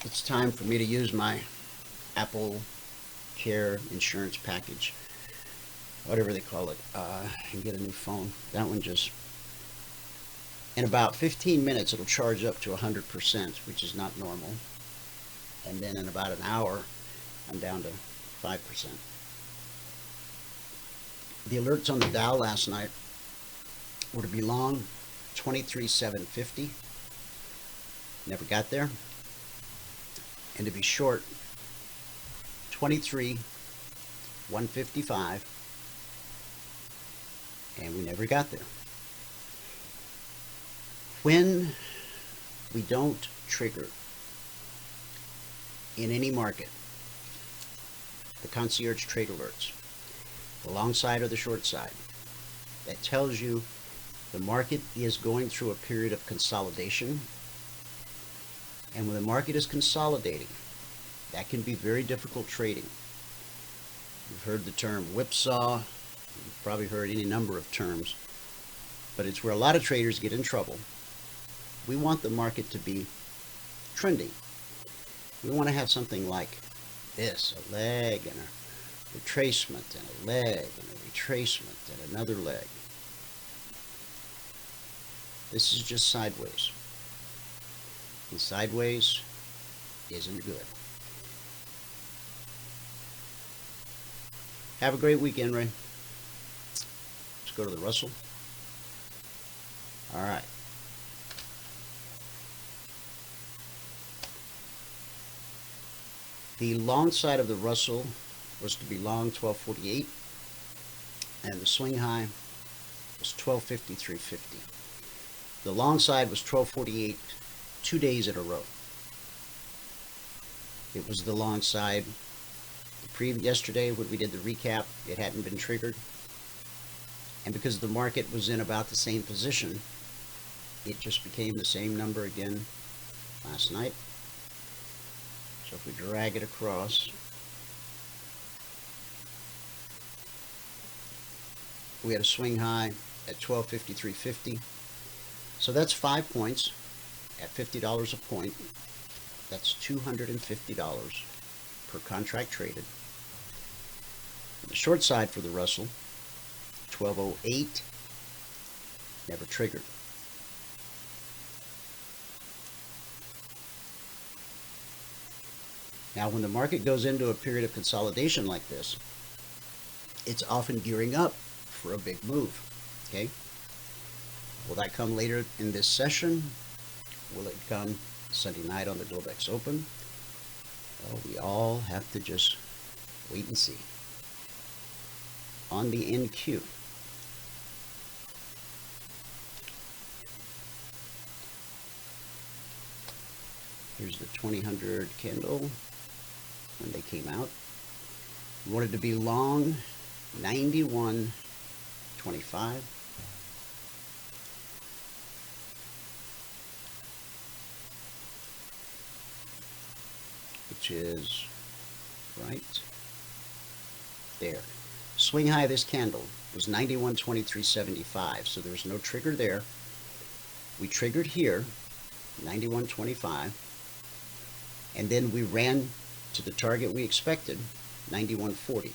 It's time for me to use my Apple Care insurance package, whatever they call it, and get a new phone. That one just, in about 15 minutes, it'll charge up to 100%, which is not normal. And then in about an hour, I'm down to 5%. The alerts on the Dow last night were to be long 23,750. Never got there. And to be short 23,155. And we never got there. When we don't trigger in any market the Concierge Trade Alerts, the long side or the short side, that tells you the market is going through a period of consolidation. And when the market is consolidating, that can be very difficult trading. You've heard the term whipsaw. You've probably heard any number of terms. But it's where a lot of traders get in trouble. We want the market to be trending. We want to have something like this, a leg and a retracement and a leg and a retracement and another leg. This is just sideways. And sideways isn't good. Have a great weekend, Ray. Let's go to the Russell. All right. The long side of the Russell was to be long 1248, and the swing high was 1253.50. The long side was 1248 2 days in a row. It was the long side. Yesterday when we did the recap, it hadn't been triggered. And because the market was in about the same position, it just became the same number again last night. So if we drag it across, we had a swing high at 1253.50. So that's 5 points at $50 a point. That's $250 per contract traded. The short side for the Russell, 1208, never triggered. Now, when the market goes into a period of consolidation like this, it's often gearing up for a big move, okay? Will that come later in this session? Will it come Sunday night on the Globex Open? Well, we all have to just wait and see. On the NQ, here's the 2000 candle when they came out. We wanted to be long 91.25. Which is right there. Swing high of this candle was 91.2375, so there was no trigger there. We triggered here, 91.25, and then we ran to the target we expected, 91.40.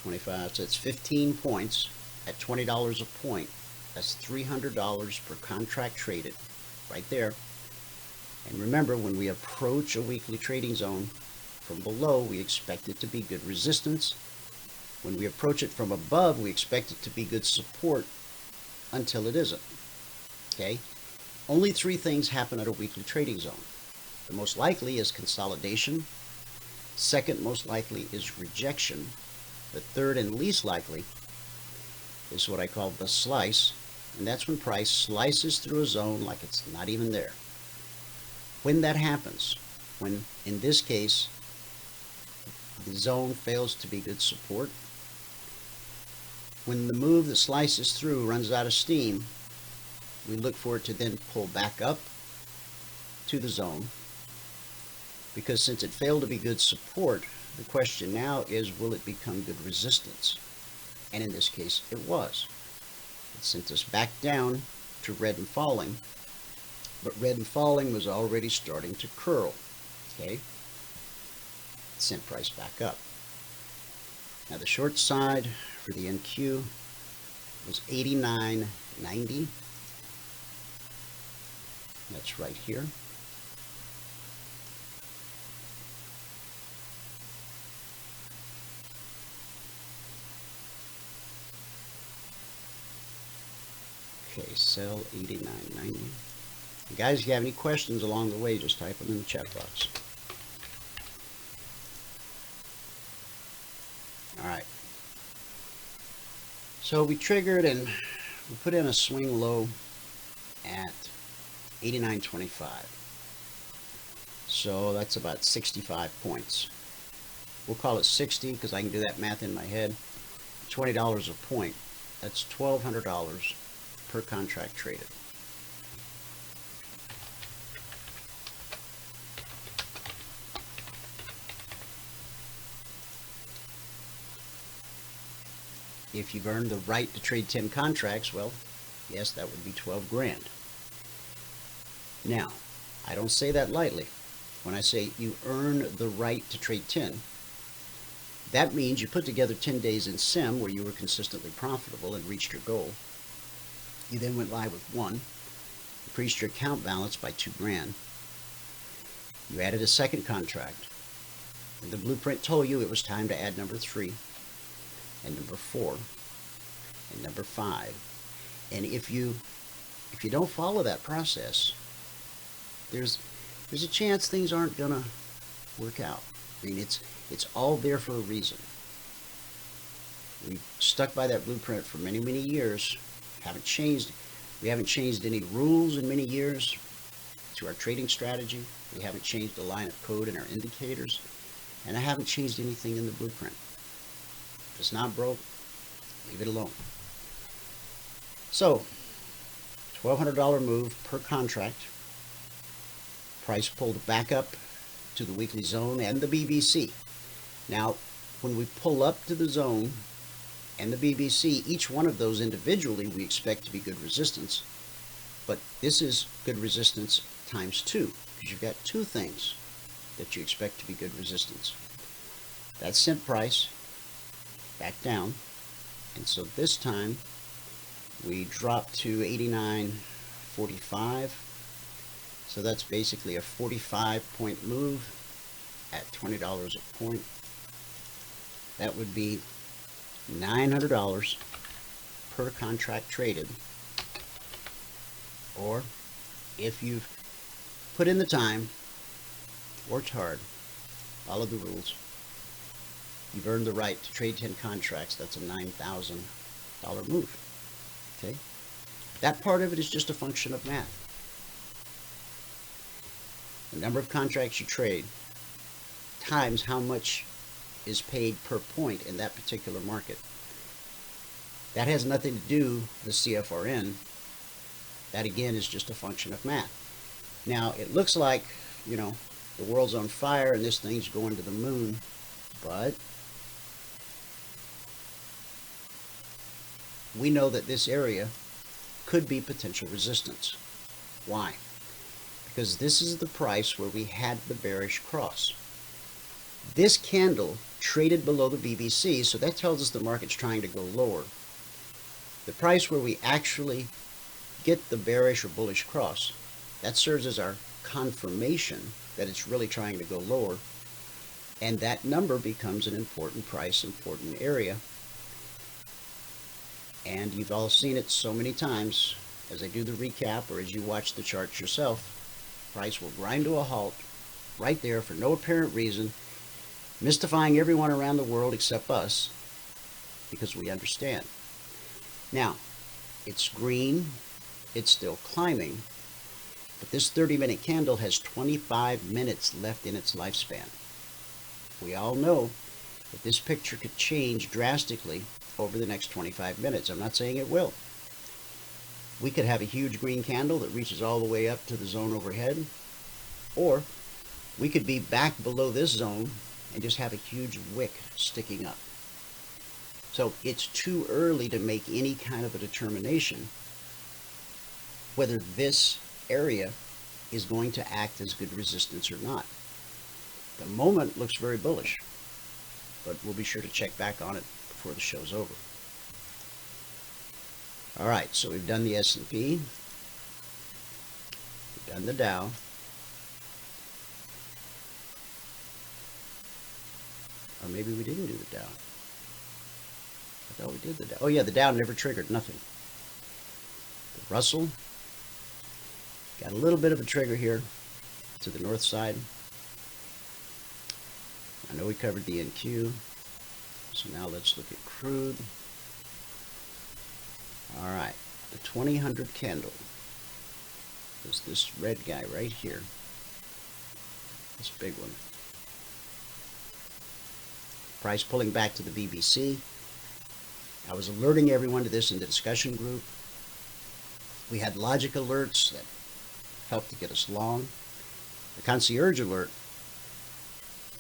25, so it's 15 points at $20 a point. That's $300 per contract traded, right there. And remember, when we approach a weekly trading zone from below, we expect it to be good resistance. When we approach it from above, we expect it to be good support until it isn't. Okay? Only 3 things happen at a weekly trading zone. The most likely is consolidation. Second most likely is rejection. The third and least likely is what I call the slice, and that's when price slices through a zone like it's not even there. When that happens, when in this case the zone fails to be good support, when the move that slices through runs out of steam, we look for it to then pull back up to the zone, because since it failed to be good support, the question now is, will it become good resistance? And in this case, it was. It sent us back down to red and falling, but red and falling was already starting to curl, okay? It sent price back up. Now the short side for the NQ was 89.90. That's right here. Okay, sell 89.90. Guys, if you have any questions along the way, just type them in the chat box. All right. So we triggered and we put in a swing low at 89.25. So that's about 65 points. We'll call it 60 because I can do that math in my head. $20 a point. That's $1,200 per contract traded. If you've earned the right to trade 10 contracts, well, yes, that would be 12 grand. Now, I don't say that lightly. When I say you earn the right to trade 10, that means you put together 10 days in sim where you were consistently profitable and reached your goal. You then went live with 1, increased your account balance by 2 grand. You added a second contract, and the blueprint told you it was time to add number 3. And number 4, and number 5. And if you don't follow that process, there's there's a chance things aren't gonna work out. I mean, it's all there for a reason. We've stuck by that blueprint for many, many years. We haven't changed any rules in many years to our trading strategy. We haven't changed a line of code in our indicators. And I haven't changed anything in the blueprint. If it's not broke, leave it alone. So, $1,200 move per contract. Price pulled back up to the weekly zone and the BBC. Now, when we pull up to the zone and the BBC, each one of those individually we expect to be good resistance. But this is good resistance times 2, because you've got 2 things that you expect to be good resistance. That's cent price, back down. And so this time we drop to 89.45. So that's basically a 45-point move at $20 a point. That would be $900 per contract traded. Or if you've put in the time, worked hard, followed the rules, you've earned the right to trade 10 contracts. That's a $9,000 move. Okay? That part of it is just a function of math. The number of contracts you trade times how much is paid per point in that particular market. That has nothing to do with the CFRN. That again is just a function of math. Now it looks like, you know, the world's on fire and this thing's going to the moon, but we know that this area could be potential resistance. Why? Because this is the price where we had the bearish cross. This candle traded below the BBC, so that tells us the market's trying to go lower. The price where we actually get the bearish or bullish cross, that serves as our confirmation that it's really trying to go lower, and that number becomes an important price, important area. And you've all seen it so many times as I do the recap or as you watch the charts yourself. Price will grind to a halt right there for no apparent reason, mystifying everyone around the world except us, because we understand. Now, it's green, it's still climbing, but this 30-minute candle has 25 minutes left in its lifespan. We all know that this picture could change drastically over the next 25 minutes. I'm not saying it will. We could have a huge green candle that reaches all the way up to the zone overhead, or we could be back below this zone and just have a huge wick sticking up. So it's too early to make any kind of a determination whether this area is going to act as good resistance or not. The moment looks very bullish, but we'll be sure to check back on it before the show's over. All right, so we've done the S&P, we've done the Dow, or maybe we didn't do the Dow. I thought we did the Dow. Oh yeah, the Dow never triggered, nothing. The Russell got a little bit of a trigger here to the north side. I know we covered the NQ, so now let's look at crude. All right, the 2000 candle is this red guy right here, this big one. Price pulling back to the BBC. I was alerting everyone to this in the discussion group. We had logic alerts that helped to get us long. The concierge alert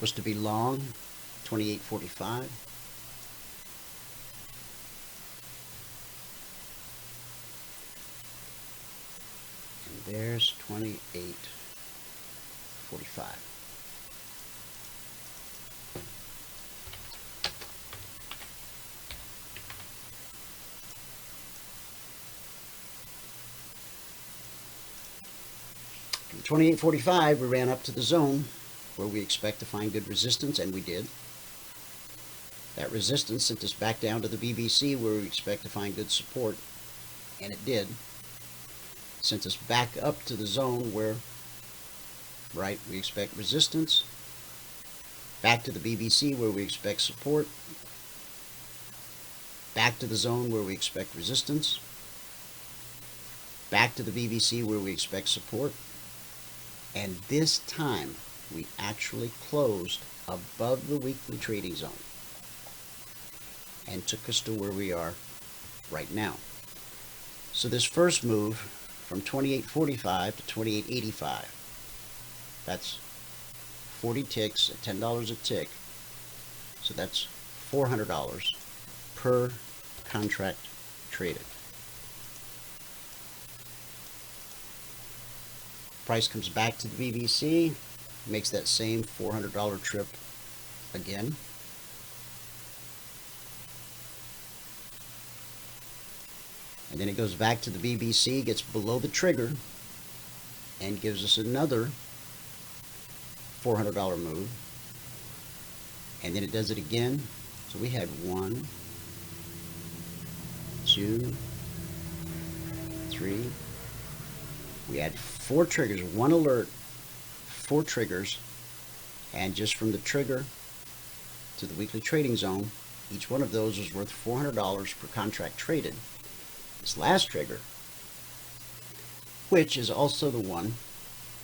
was to be long, 28.45. And there's 28.45. From 28.45, we ran up to the zone where we expect to find good resistance, and we did. That resistance sent us back down to the BBC where we expect to find good support, and it did. Sent us back up to the zone where right? We expect resistance. Back to the BBC where we expect support. Back to the zone where we expect resistance. Back to the BBC where we expect support. And this time, we actually closed above the weekly trading zone and took us to where we are right now. So this first move from 28.45 to 28.85, that's 40 ticks at $10 a tick. So that's $400 per contract traded. Price comes back to the BBC, makes that same $400 trip again. And then it goes back to the BBC, gets below the trigger, and gives us another $400 move. And then it does it again. So we had 1, 2, 3. We had 4 triggers, 1 alert, 4 triggers, and just from the trigger to the weekly trading zone, each one of those was worth $400 per contract traded. This last trigger, which is also the one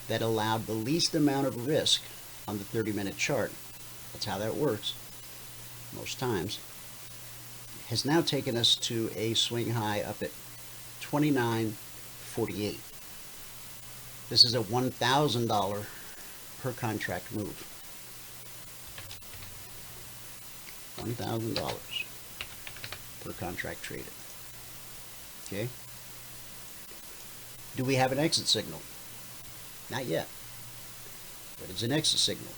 that allowed the least amount of risk on the 30-minute chart, that's how that works most times, has now taken us to a swing high up at 29.48. This is a $1,000 per contract move. $1,000 per contract traded. Okay. Do we have an exit signal? Not yet. But it's an exit signal.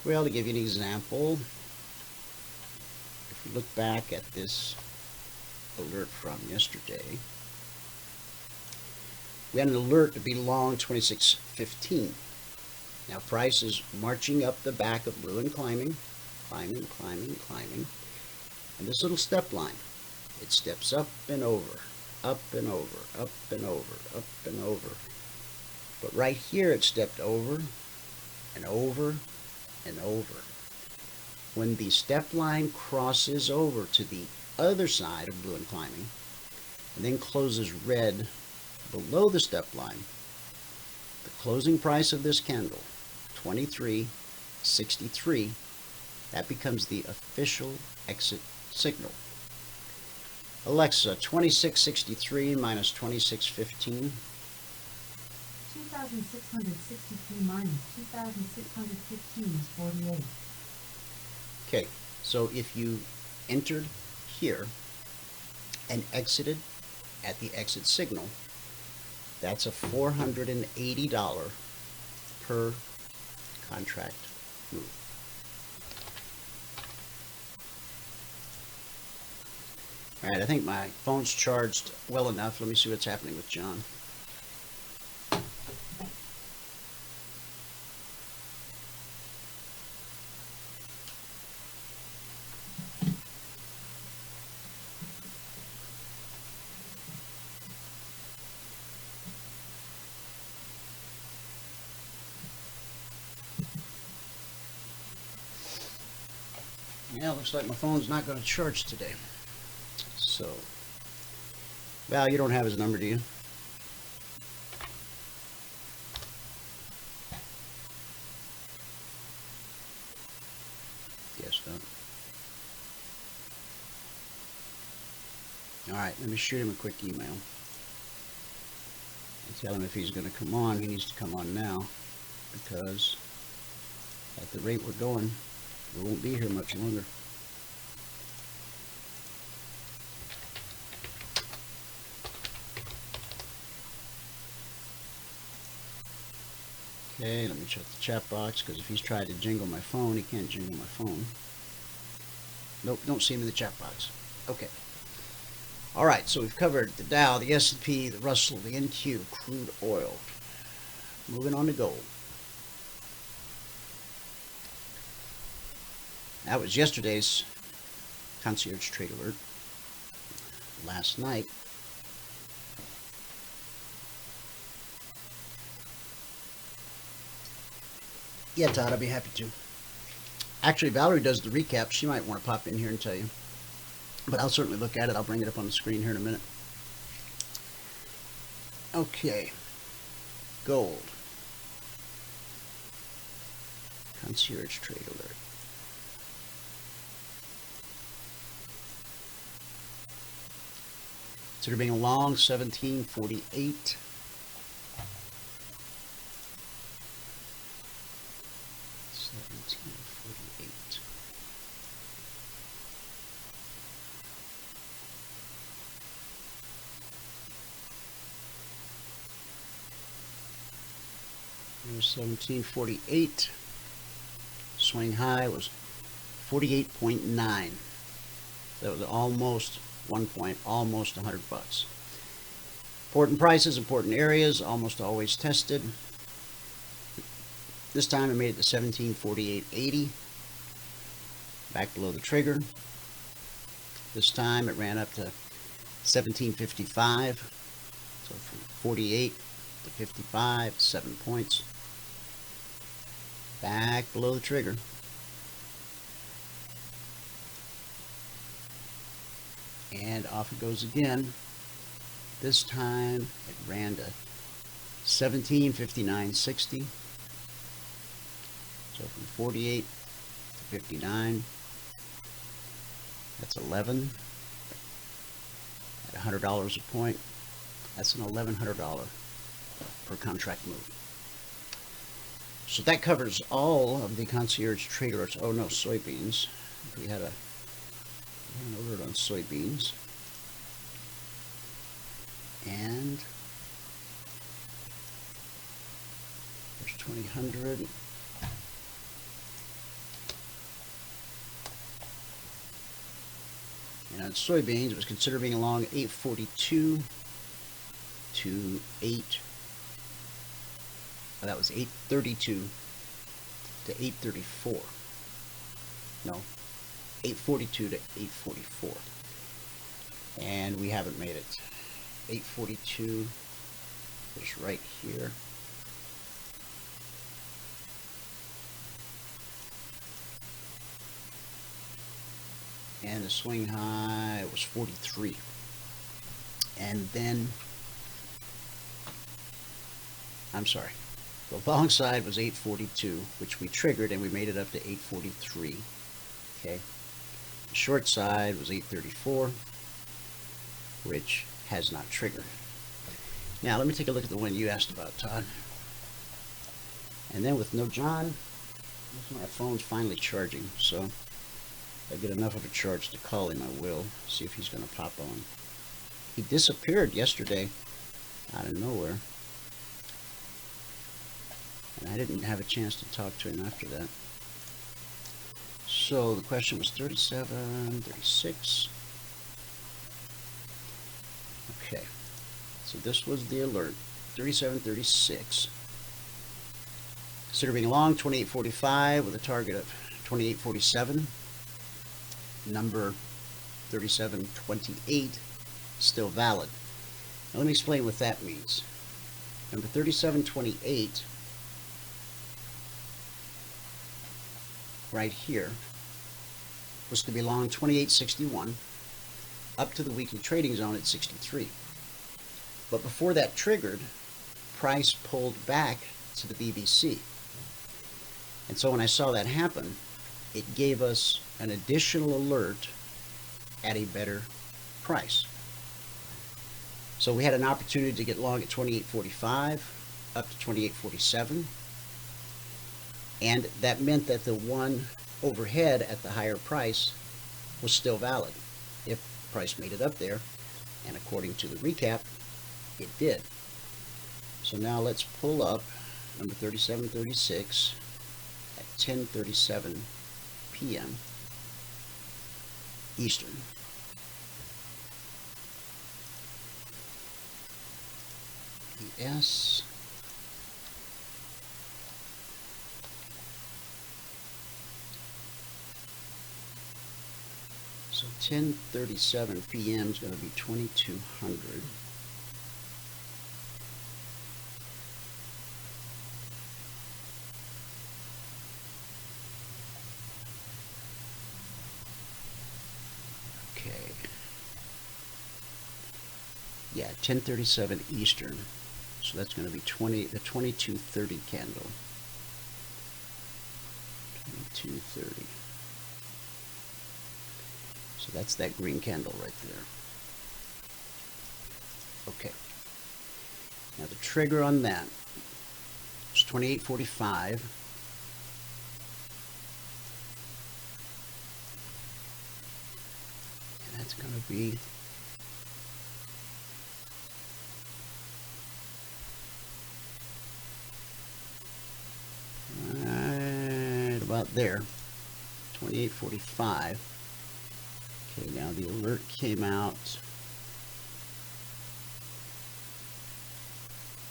Well, to give you an example, if we look back at this alert from yesterday, we had an alert to be long 26.15. Now price is marching up the back of blue and climbing. And this little step line, it steps up and over, up and over, up and over, up and over. But right here it stepped over and over and over. When the step line crosses over to the other side of blue and climbing, and then closes red below the step line, the closing price of this candle, 23.63, that becomes the official exit signal. Alexa, 2663 minus 2615. 2,663 minus 2,615 is 48. Okay, so if you entered here and exited at the exit signal, that's a $480 per contract move. All right, I think my phone's charged well enough. Let me see what's happening with John. Yeah, looks like my phone's not going to charge today. So, Val, you don't have his number, do you? Yes, don't. All right, let me shoot him a quick email and tell him if he's going to come on, he needs to come on now, because at the rate we're going, we won't be here much longer. Okay, let me check the chat box, because if he's tried to jingle my phone, he can't jingle my phone. Nope, don't see him in the chat box. Okay. All right, so we've covered the Dow, the S&P, the Russell, the NQ, crude oil. Moving on to gold. That was yesterday's Concierge Trade Alert. Last night, Yeah, Todd, I'd be happy to. Actually, Valerie does the recap. She might want to pop in here and tell you. But I'll certainly look at it. I'll bring it up on the screen here in a minute. Okay. Gold. Concierge Trade Alert. Consider being long 1748. Here's 1748. Swing high was 48.9. That was almost 1 point, almost 100 bucks. Important prices, important areas, almost always tested. This time it made it to 1748.80, back below the trigger. This time it ran up to 1755, so from 48 to 55, 7 points. Back below the trigger. And off it goes again. This time it ran to 1759.60. So from 48 to 59, that's 11 at $100 a point. That's an $1,100 per contract move. So that covers all of the Concierge Trade Alerts. Oh no, soybeans. We had an alert on soybeans. And there's 2000. And on soybeans, it was considered being along 842 to 8. Oh, that was 832 to 834. No, 842 to 844. And we haven't made it. 842 is right here. And the swing high was 43. And then, I'm sorry, the long side was 842, which we triggered, and we made it up to 843. Okay. The short side was 834, which has not triggered. Now, let me take a look at the one you asked about, Todd. And then with no John, my phone's finally charging, so if I get enough of a charge to call him, I will. See if he's going to pop on. He disappeared yesterday out of nowhere. And I didn't have a chance to talk to him after that. So the question was 37, 36. Okay. So this was the alert. 37, 36. Consider being long 28.45 with a target of 28.47. Number 37.28 still valid. Now let me explain what that means. Number 37.28 right here was to be long 28.61 up to the weekly trading zone at 63. But before that triggered, price pulled back to the BBC. And so when I saw that happen, it gave us an additional alert at a better price. So we had an opportunity to get long at 28.45 up to 28.47. And that meant that the one overhead at the higher price was still valid if price made it up there. And according to the recap, it did. So now let's pull up number 37.36 at 10:37 p.m. Eastern. ES. So 10:37 p.m. is going to be 2200. Yeah, 10:37 Eastern. So that's going to be the 22:30 candle. 22:30. So that's that green candle right there. Okay. Now the trigger on that is 28.45. And that's going to be right about there. 28.45. Okay, now the alert came out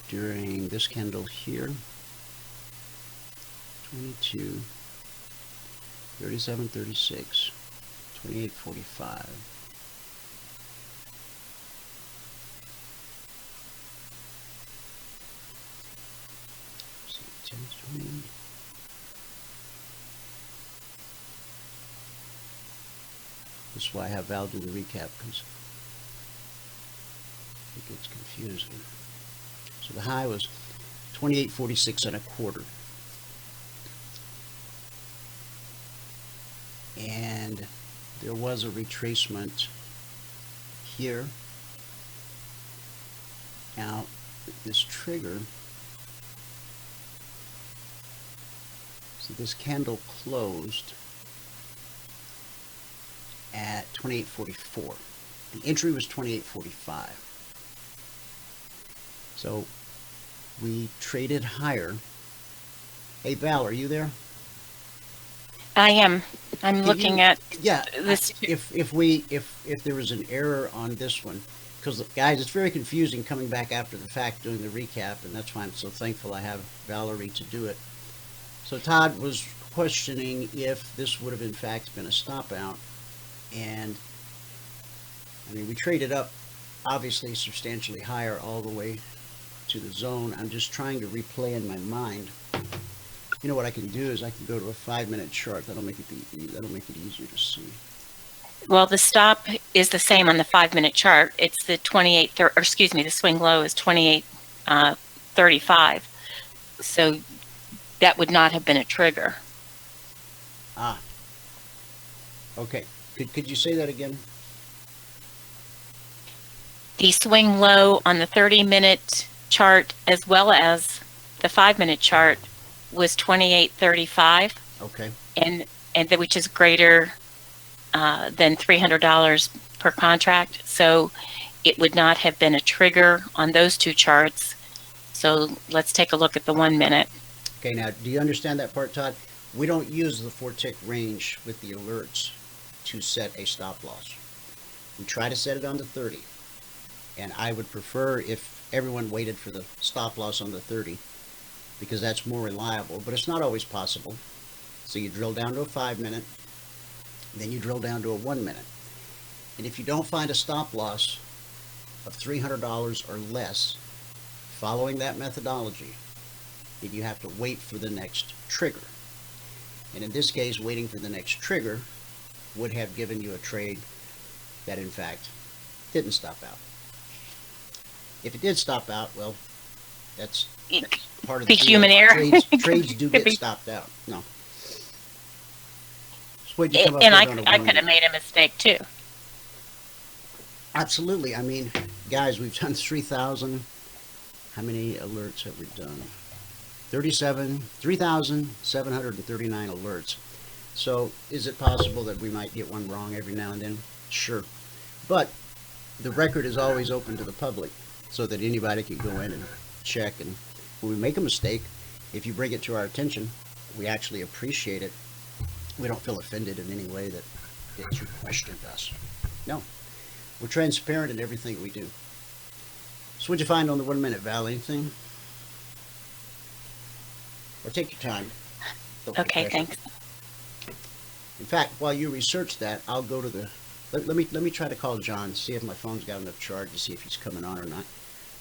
during this candle here. 22, 37.36, 28.45. See, 10:20. This is why I have Val do the recap, because it gets confusing. So the high was 28.46 and a quarter. And there was a retracement here. Now, this trigger, so this candle closed at 28.44. The entry was 28.45. So we traded higher. Hey Val, are you there? I am. I'm Can looking you- at Yeah, this. if there was an error on this one, because guys, it's very confusing coming back after the fact doing the recap, and that's why I'm so thankful I have Valerie to do it. So Todd was questioning if this would have in fact been a stop out, and I mean we traded up obviously substantially higher all the way to the zone. I'm just trying to replay in my mind. You know what I can do is I can go to a 5-minute chart. That'll make it easier to see. Well, the stop is the same on the 5-minute chart. It's the 28, or excuse me, the swing low is 28.35. So that would not have been a trigger. Ah. Okay. Could you say that again? The swing low on the 30-minute chart as well as the 5-minute chart was 28.35, Okay. and which is greater than $300 per contract. So it would not have been a trigger on those two charts. So let's take a look at the 1 minute. Okay, now, do you understand that part, Todd? We don't use the 4-tick range with the alerts to set a stop loss. We try to set it on the 30. And I would prefer if everyone waited for the stop loss on the 30, because that's more reliable, but it's not always possible. So you drill down to a 5-minute, then you drill down to a 1 minute. And if you don't find a stop loss of $300 or less following that methodology, then you have to wait for the next trigger. And in this case, waiting for the next trigger would have given you a trade that in fact didn't stop out. If it did stop out, well, that's part of The the deal. human error. Trades do Could get be. stopped out. No. So what'd you come up And with I on a could 1 have minute? made a mistake too. Absolutely. I mean, guys, we've done 3,000. How many alerts have we done? 3,739 alerts. So is it possible that we might get one wrong every now and then? Sure. But the record is always open to the public so that anybody can go in and check. And when we make a mistake, if you bring it to our attention, we actually appreciate it. We don't feel offended in any way that you questioned us. No. We're transparent in everything we do. So what'd you find on the 1 minute, Val? Anything? Or take your time. Don't put Okay, pressure. thanks. In fact, while you research that, I'll go to the... Let me try to call John, see if my phone's got enough charge to see if he's coming on or not.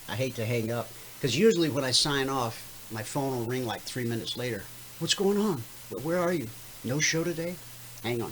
I hate to hang up, because usually when I sign off, my phone will ring like 3 minutes later. What's going on? Where are you? No show today? Hang on.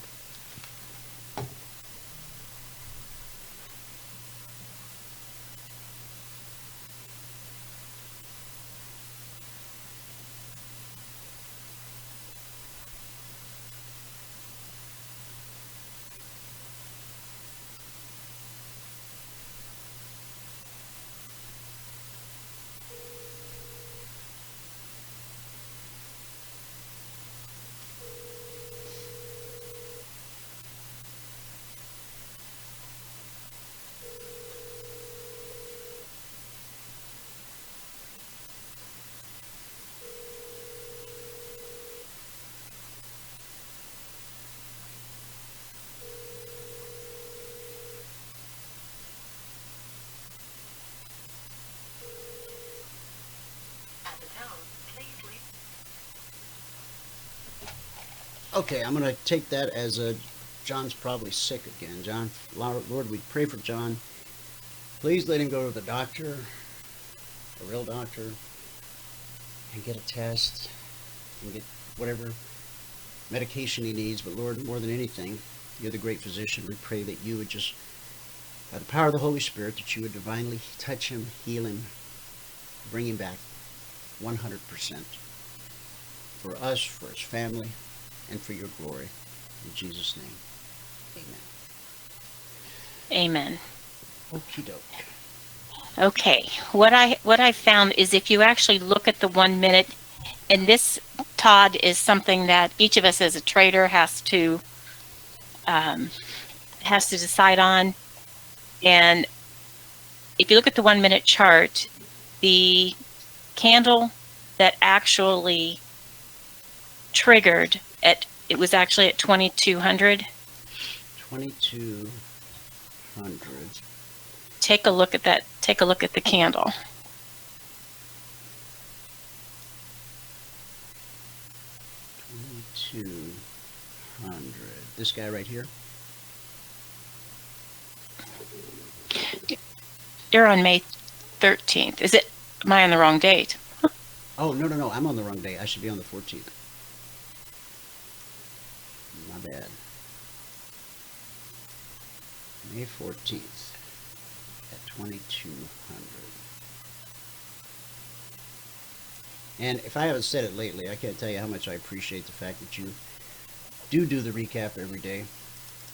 Okay, I'm going to take that as a, John's probably sick again. John, Lord, we pray for John. Please let him go to the doctor, a real doctor, and get a test and get whatever medication he needs. But Lord, more than anything, you're the great physician. We pray that you would just, by the power of the Holy Spirit, that you would divinely touch him, heal him, bring him back 100% for us, for his family, and for your glory. In Jesus' name, amen. Amen. Okie doke. Okay, what I found is if you actually look at the 1 minute, and this, Todd, is something that each of us as a trader has to decide on. And if you look at the 1 minute chart, the candle that actually triggered it was actually at 2200. 2200. Take a look at that. Take a look at the candle. 2200. This guy right here. You're on May 13th. Am I on the wrong date? Oh, no. I'm on the wrong day. I should be on the 14th. My bad. May 14th at 2200. And if I haven't said it lately, I can't tell you how much I appreciate the fact that you do the recap every day,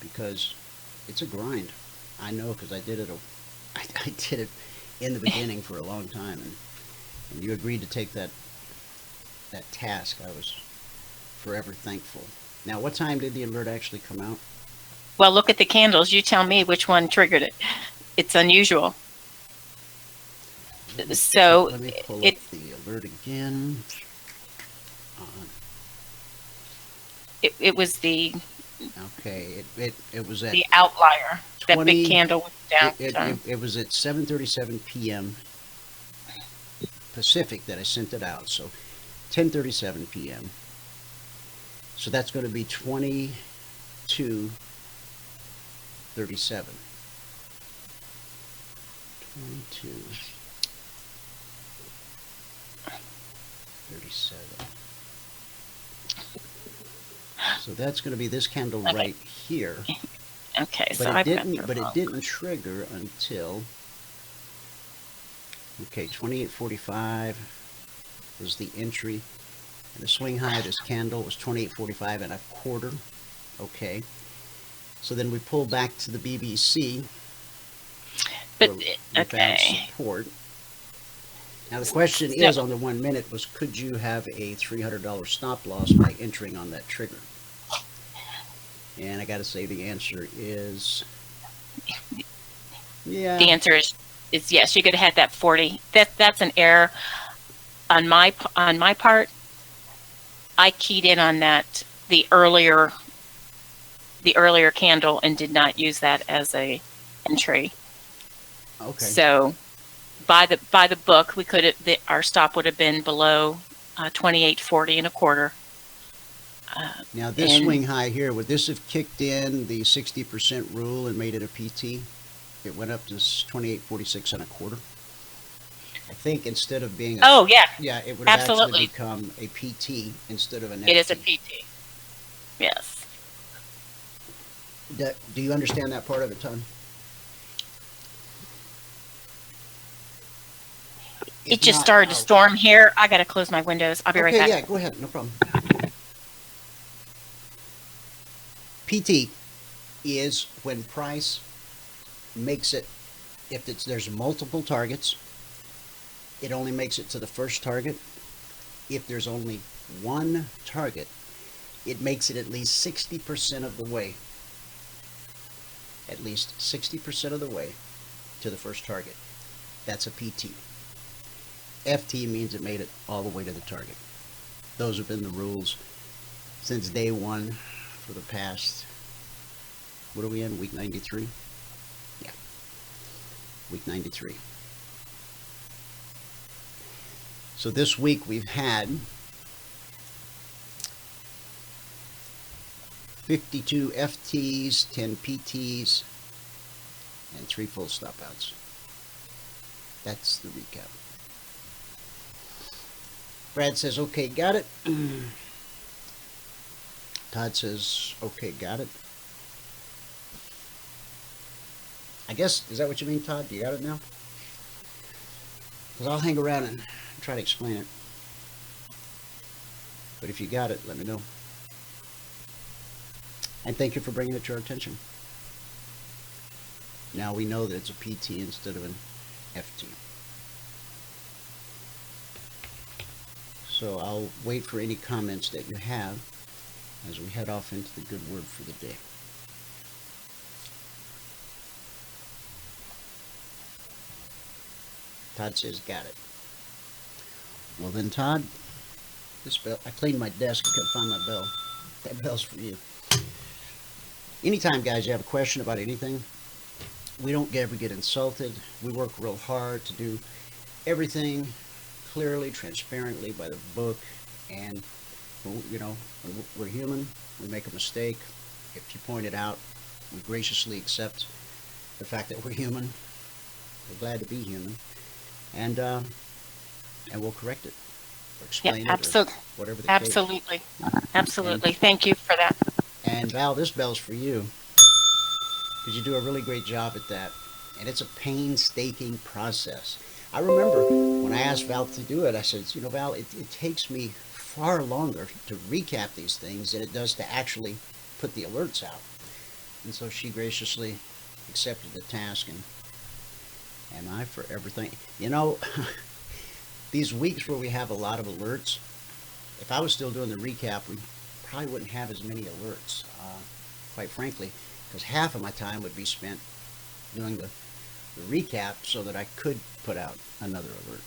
because it's a grind. I know, because I did it in the beginning for a long time, and you agreed to take that task. I was forever thankful. Now, what time did the alert actually come out? Well, look at the candles. You tell me which one triggered it. It's unusual. So let me pull up the alert again. It was the Okay, it was at the outlier. 20, that big candle was down. It was at 7:37 p.m. Pacific that I sent it out. So 10:37 p.m. So that's going to be 22:37. 22:37. So that's going to be this candle right here. Okay, But so it I've didn't. got But it didn't trigger until 28:45 was the entry, and the swing high of this candle was 28.45 and a quarter. Okay, so then we pull back to the BBC. But we found support. Now the question is, on the 1 minute, was could you have a $300 stop loss by entering on that trigger? And I got to say the answer is yeah. The answer is yes. You could have had that 40. That's an error on my part. I keyed in on that the earlier candle and did not use that as a entry. Okay. So by the book, we could have our stop would have been below 28.40 and a quarter. Now this swing high here, would this have kicked in the 60% rule and made it a PT? It went up to 28.46 and a quarter. I think instead of being yeah, it would have absolutely actually become a PT instead of an FT. It is a PT. Yes. Do you understand that part of it, Tom? It just started to storm here. I got to close my windows. I'll be right back. Okay, yeah, go ahead. No problem. PT is when price makes it, if there's multiple targets, it only makes it to the first target. If there's only one target, it makes it at least 60% of the way. At least 60% of the way to the first target. That's a PT. FT means it made it all the way to the target. Those have been the rules since day one for the past, what are we in, week 93? Yeah, week 93. So this week we've had 52 FTs, 10 PTs, and 3 full stop outs. That's the recap. Brad says, okay, got it. Todd says, okay, got it. I guess, is that what you mean, Todd? Do you got it now? Because I'll hang around and try to explain it. But if you got it, let me know. And thank you for bringing it to our attention. Now we know that it's a PT instead of an FT. So I'll wait for any comments that you have as we head off into the good word for the day. Todd says, got it. Well then, Todd, this bell, I cleaned my desk, couldn't find my bell. That bell's for you. Anytime, guys, you have a question about anything, we don't ever get insulted. We work real hard to do everything clearly, transparently by the book. And, you know, we're human. We make a mistake. If you point it out, we graciously accept the fact that we're human. We're glad to be human. And we'll correct it or explain it or whatever the case. Absolutely. Absolutely. Thank you for that. And Val, this bell's for you because you do a really great job at that. And it's a painstaking process. I remember when I asked Val to do it, I said, you know, Val, it takes me far longer to recap these things than it does to actually put the alerts out. And so she graciously accepted the task, and I for everything. You know, these weeks where we have a lot of alerts, if I was still doing the recap, we probably wouldn't have as many alerts, quite frankly, because half of my time would be spent doing the recap so that I could put out another alert.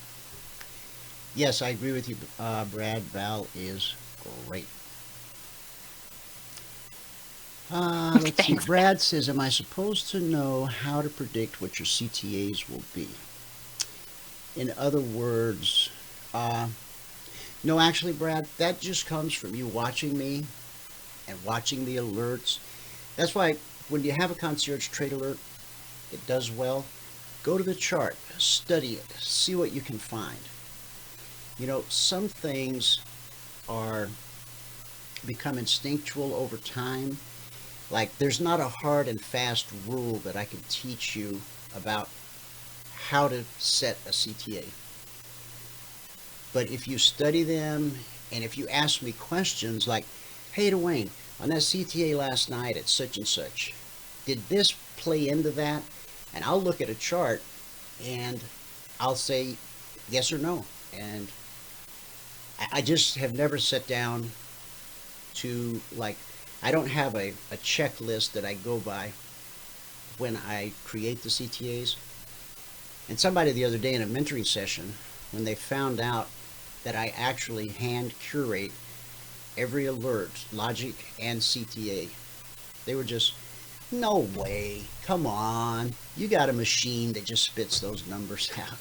Yes, I agree with you, Brad. Val is great. Let's see. Brad says, am I supposed to know how to predict what your CTAs will be? In other words, no, actually, Brad, that just comes from you watching me and watching the alerts. That's why when you have a Concierge Trade Alert, it does well. Go to the chart, study it, see what you can find. You know, some things become instinctual over time. Like, there's not a hard and fast rule that I can teach you about how to set a CTA. But if you study them, and if you ask me questions like, hey, Dwayne, on that CTA last night at such and such, did this play into that? And I'll look at a chart, and I'll say yes or no. And I just have never sat down to, like, I don't have a checklist that I go by when I create the CTAs. And somebody the other day in a mentoring session, when they found out that I actually hand curate every alert, logic and CTA, they were just, no way, come on, you got a machine that just spits those numbers out.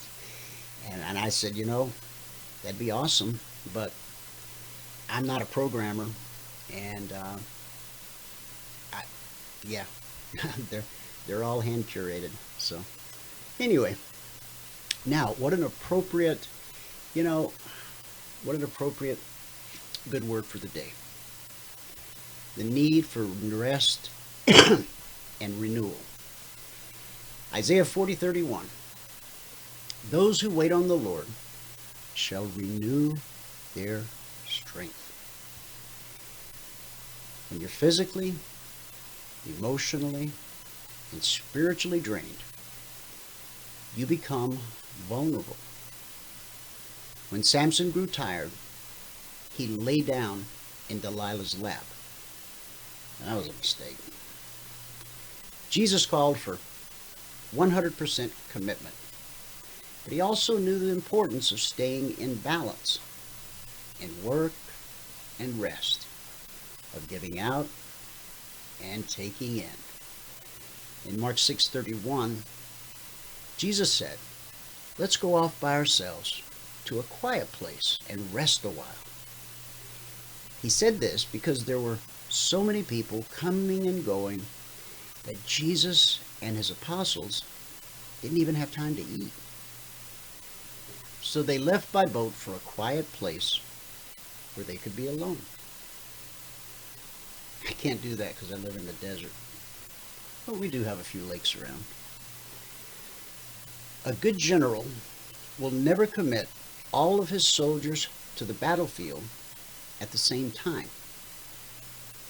And I said, you know, that'd be awesome, but I'm not a programmer, and yeah, they're all hand curated. So anyway, now what an appropriate, you know, what an appropriate good word for the day. The need for rest and renewal. Isaiah 40:31. Those who wait on the Lord shall renew their strength. When you're physically, emotionally, and spiritually drained, you become vulnerable. When Samson grew tired, he lay down in Delilah's lap. And that was a mistake. Jesus called for 100% commitment, but he also knew the importance of staying in balance, in work and rest, of giving out and taking in. In Mark 6:31, Jesus said, let's go off by ourselves to a quiet place and rest a while. He said this because there were so many people coming and going that Jesus and his apostles didn't even have time to eat. So they left by boat for a quiet place where they could be alone. I can't do that because I live in the desert. But we do have a few lakes around. A good general will never commit all of his soldiers to the battlefield at the same time.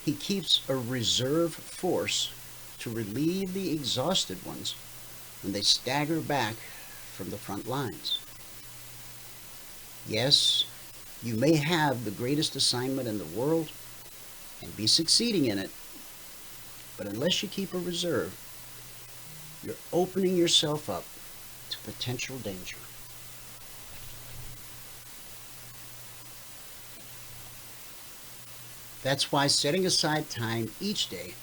He keeps a reserve force to relieve the exhausted ones when they stagger back from the front lines. Yes, you may have the greatest assignment in the world and be succeeding in it, but unless you keep a reserve, you're opening yourself up to potential danger. That's why setting aside time each day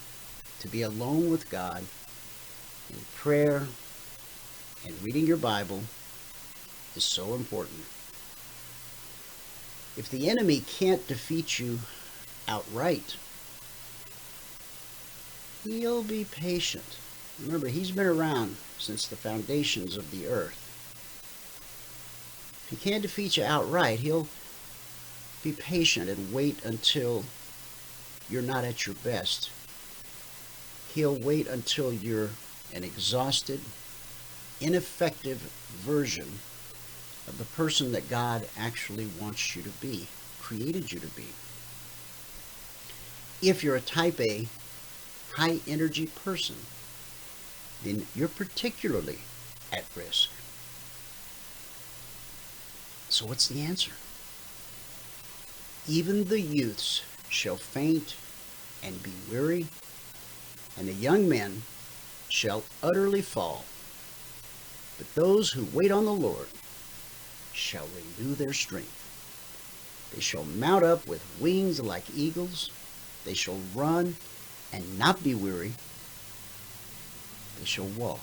to be alone with God in prayer and reading your Bible is so important. If the enemy can't defeat you outright, he'll be patient. Remember, he's been around since the foundations of the earth. If he can't defeat you outright, he'll be patient and wait until you're not at your best. He'll wait until you're an exhausted, ineffective version of the person that God actually wants you to be, created you to be. If you're a type A, high energy person, then you're particularly at risk. So what's the answer? Even the youths shall faint and be weary, and the young men shall utterly fall. But those who wait on the Lord shall renew their strength. They shall mount up with wings like eagles. They shall run and not be weary. They shall walk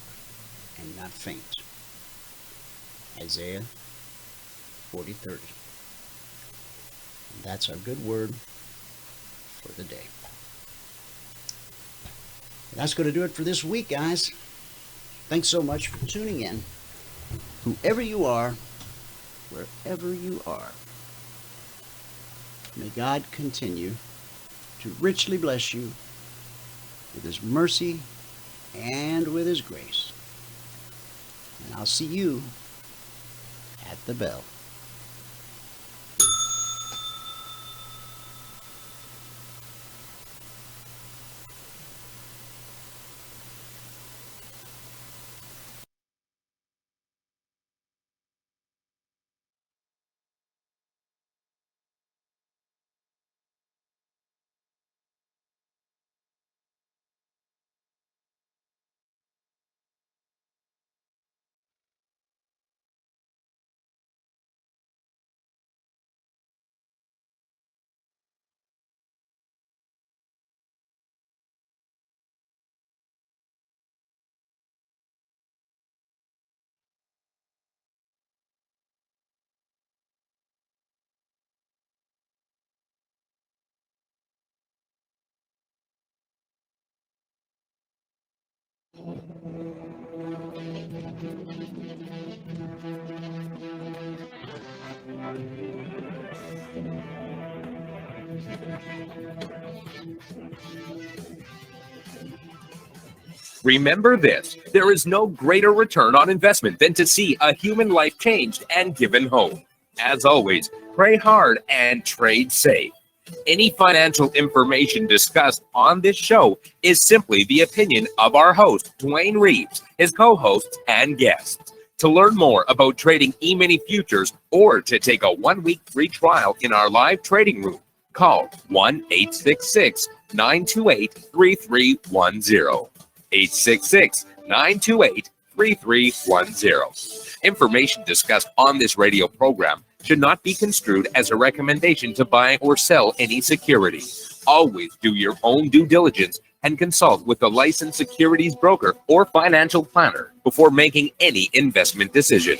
and not faint. Isaiah 40:30. And that's our good word for the day. And that's going to do it for this week, guys. Thanks so much for tuning in. Whoever you are, wherever you are, may God continue to richly bless you with his mercy and with his grace. And I'll see you at the bell. Remember this, there is no greater return on investment than to see a human life changed and given hope. As always, pray hard and trade safe. Any financial information discussed on this show is simply the opinion of our host, Dwayne Reeves, his co-hosts, and guests. To learn more about trading Emini Futures or to take a 1-week free trial in our live trading room, call 1-866-928-3310. 866-928-3310. Information discussed on this radio program should not be construed as a recommendation to buy or sell any security. Always do your own due diligence and consult with a licensed securities broker or financial planner before making any investment decision.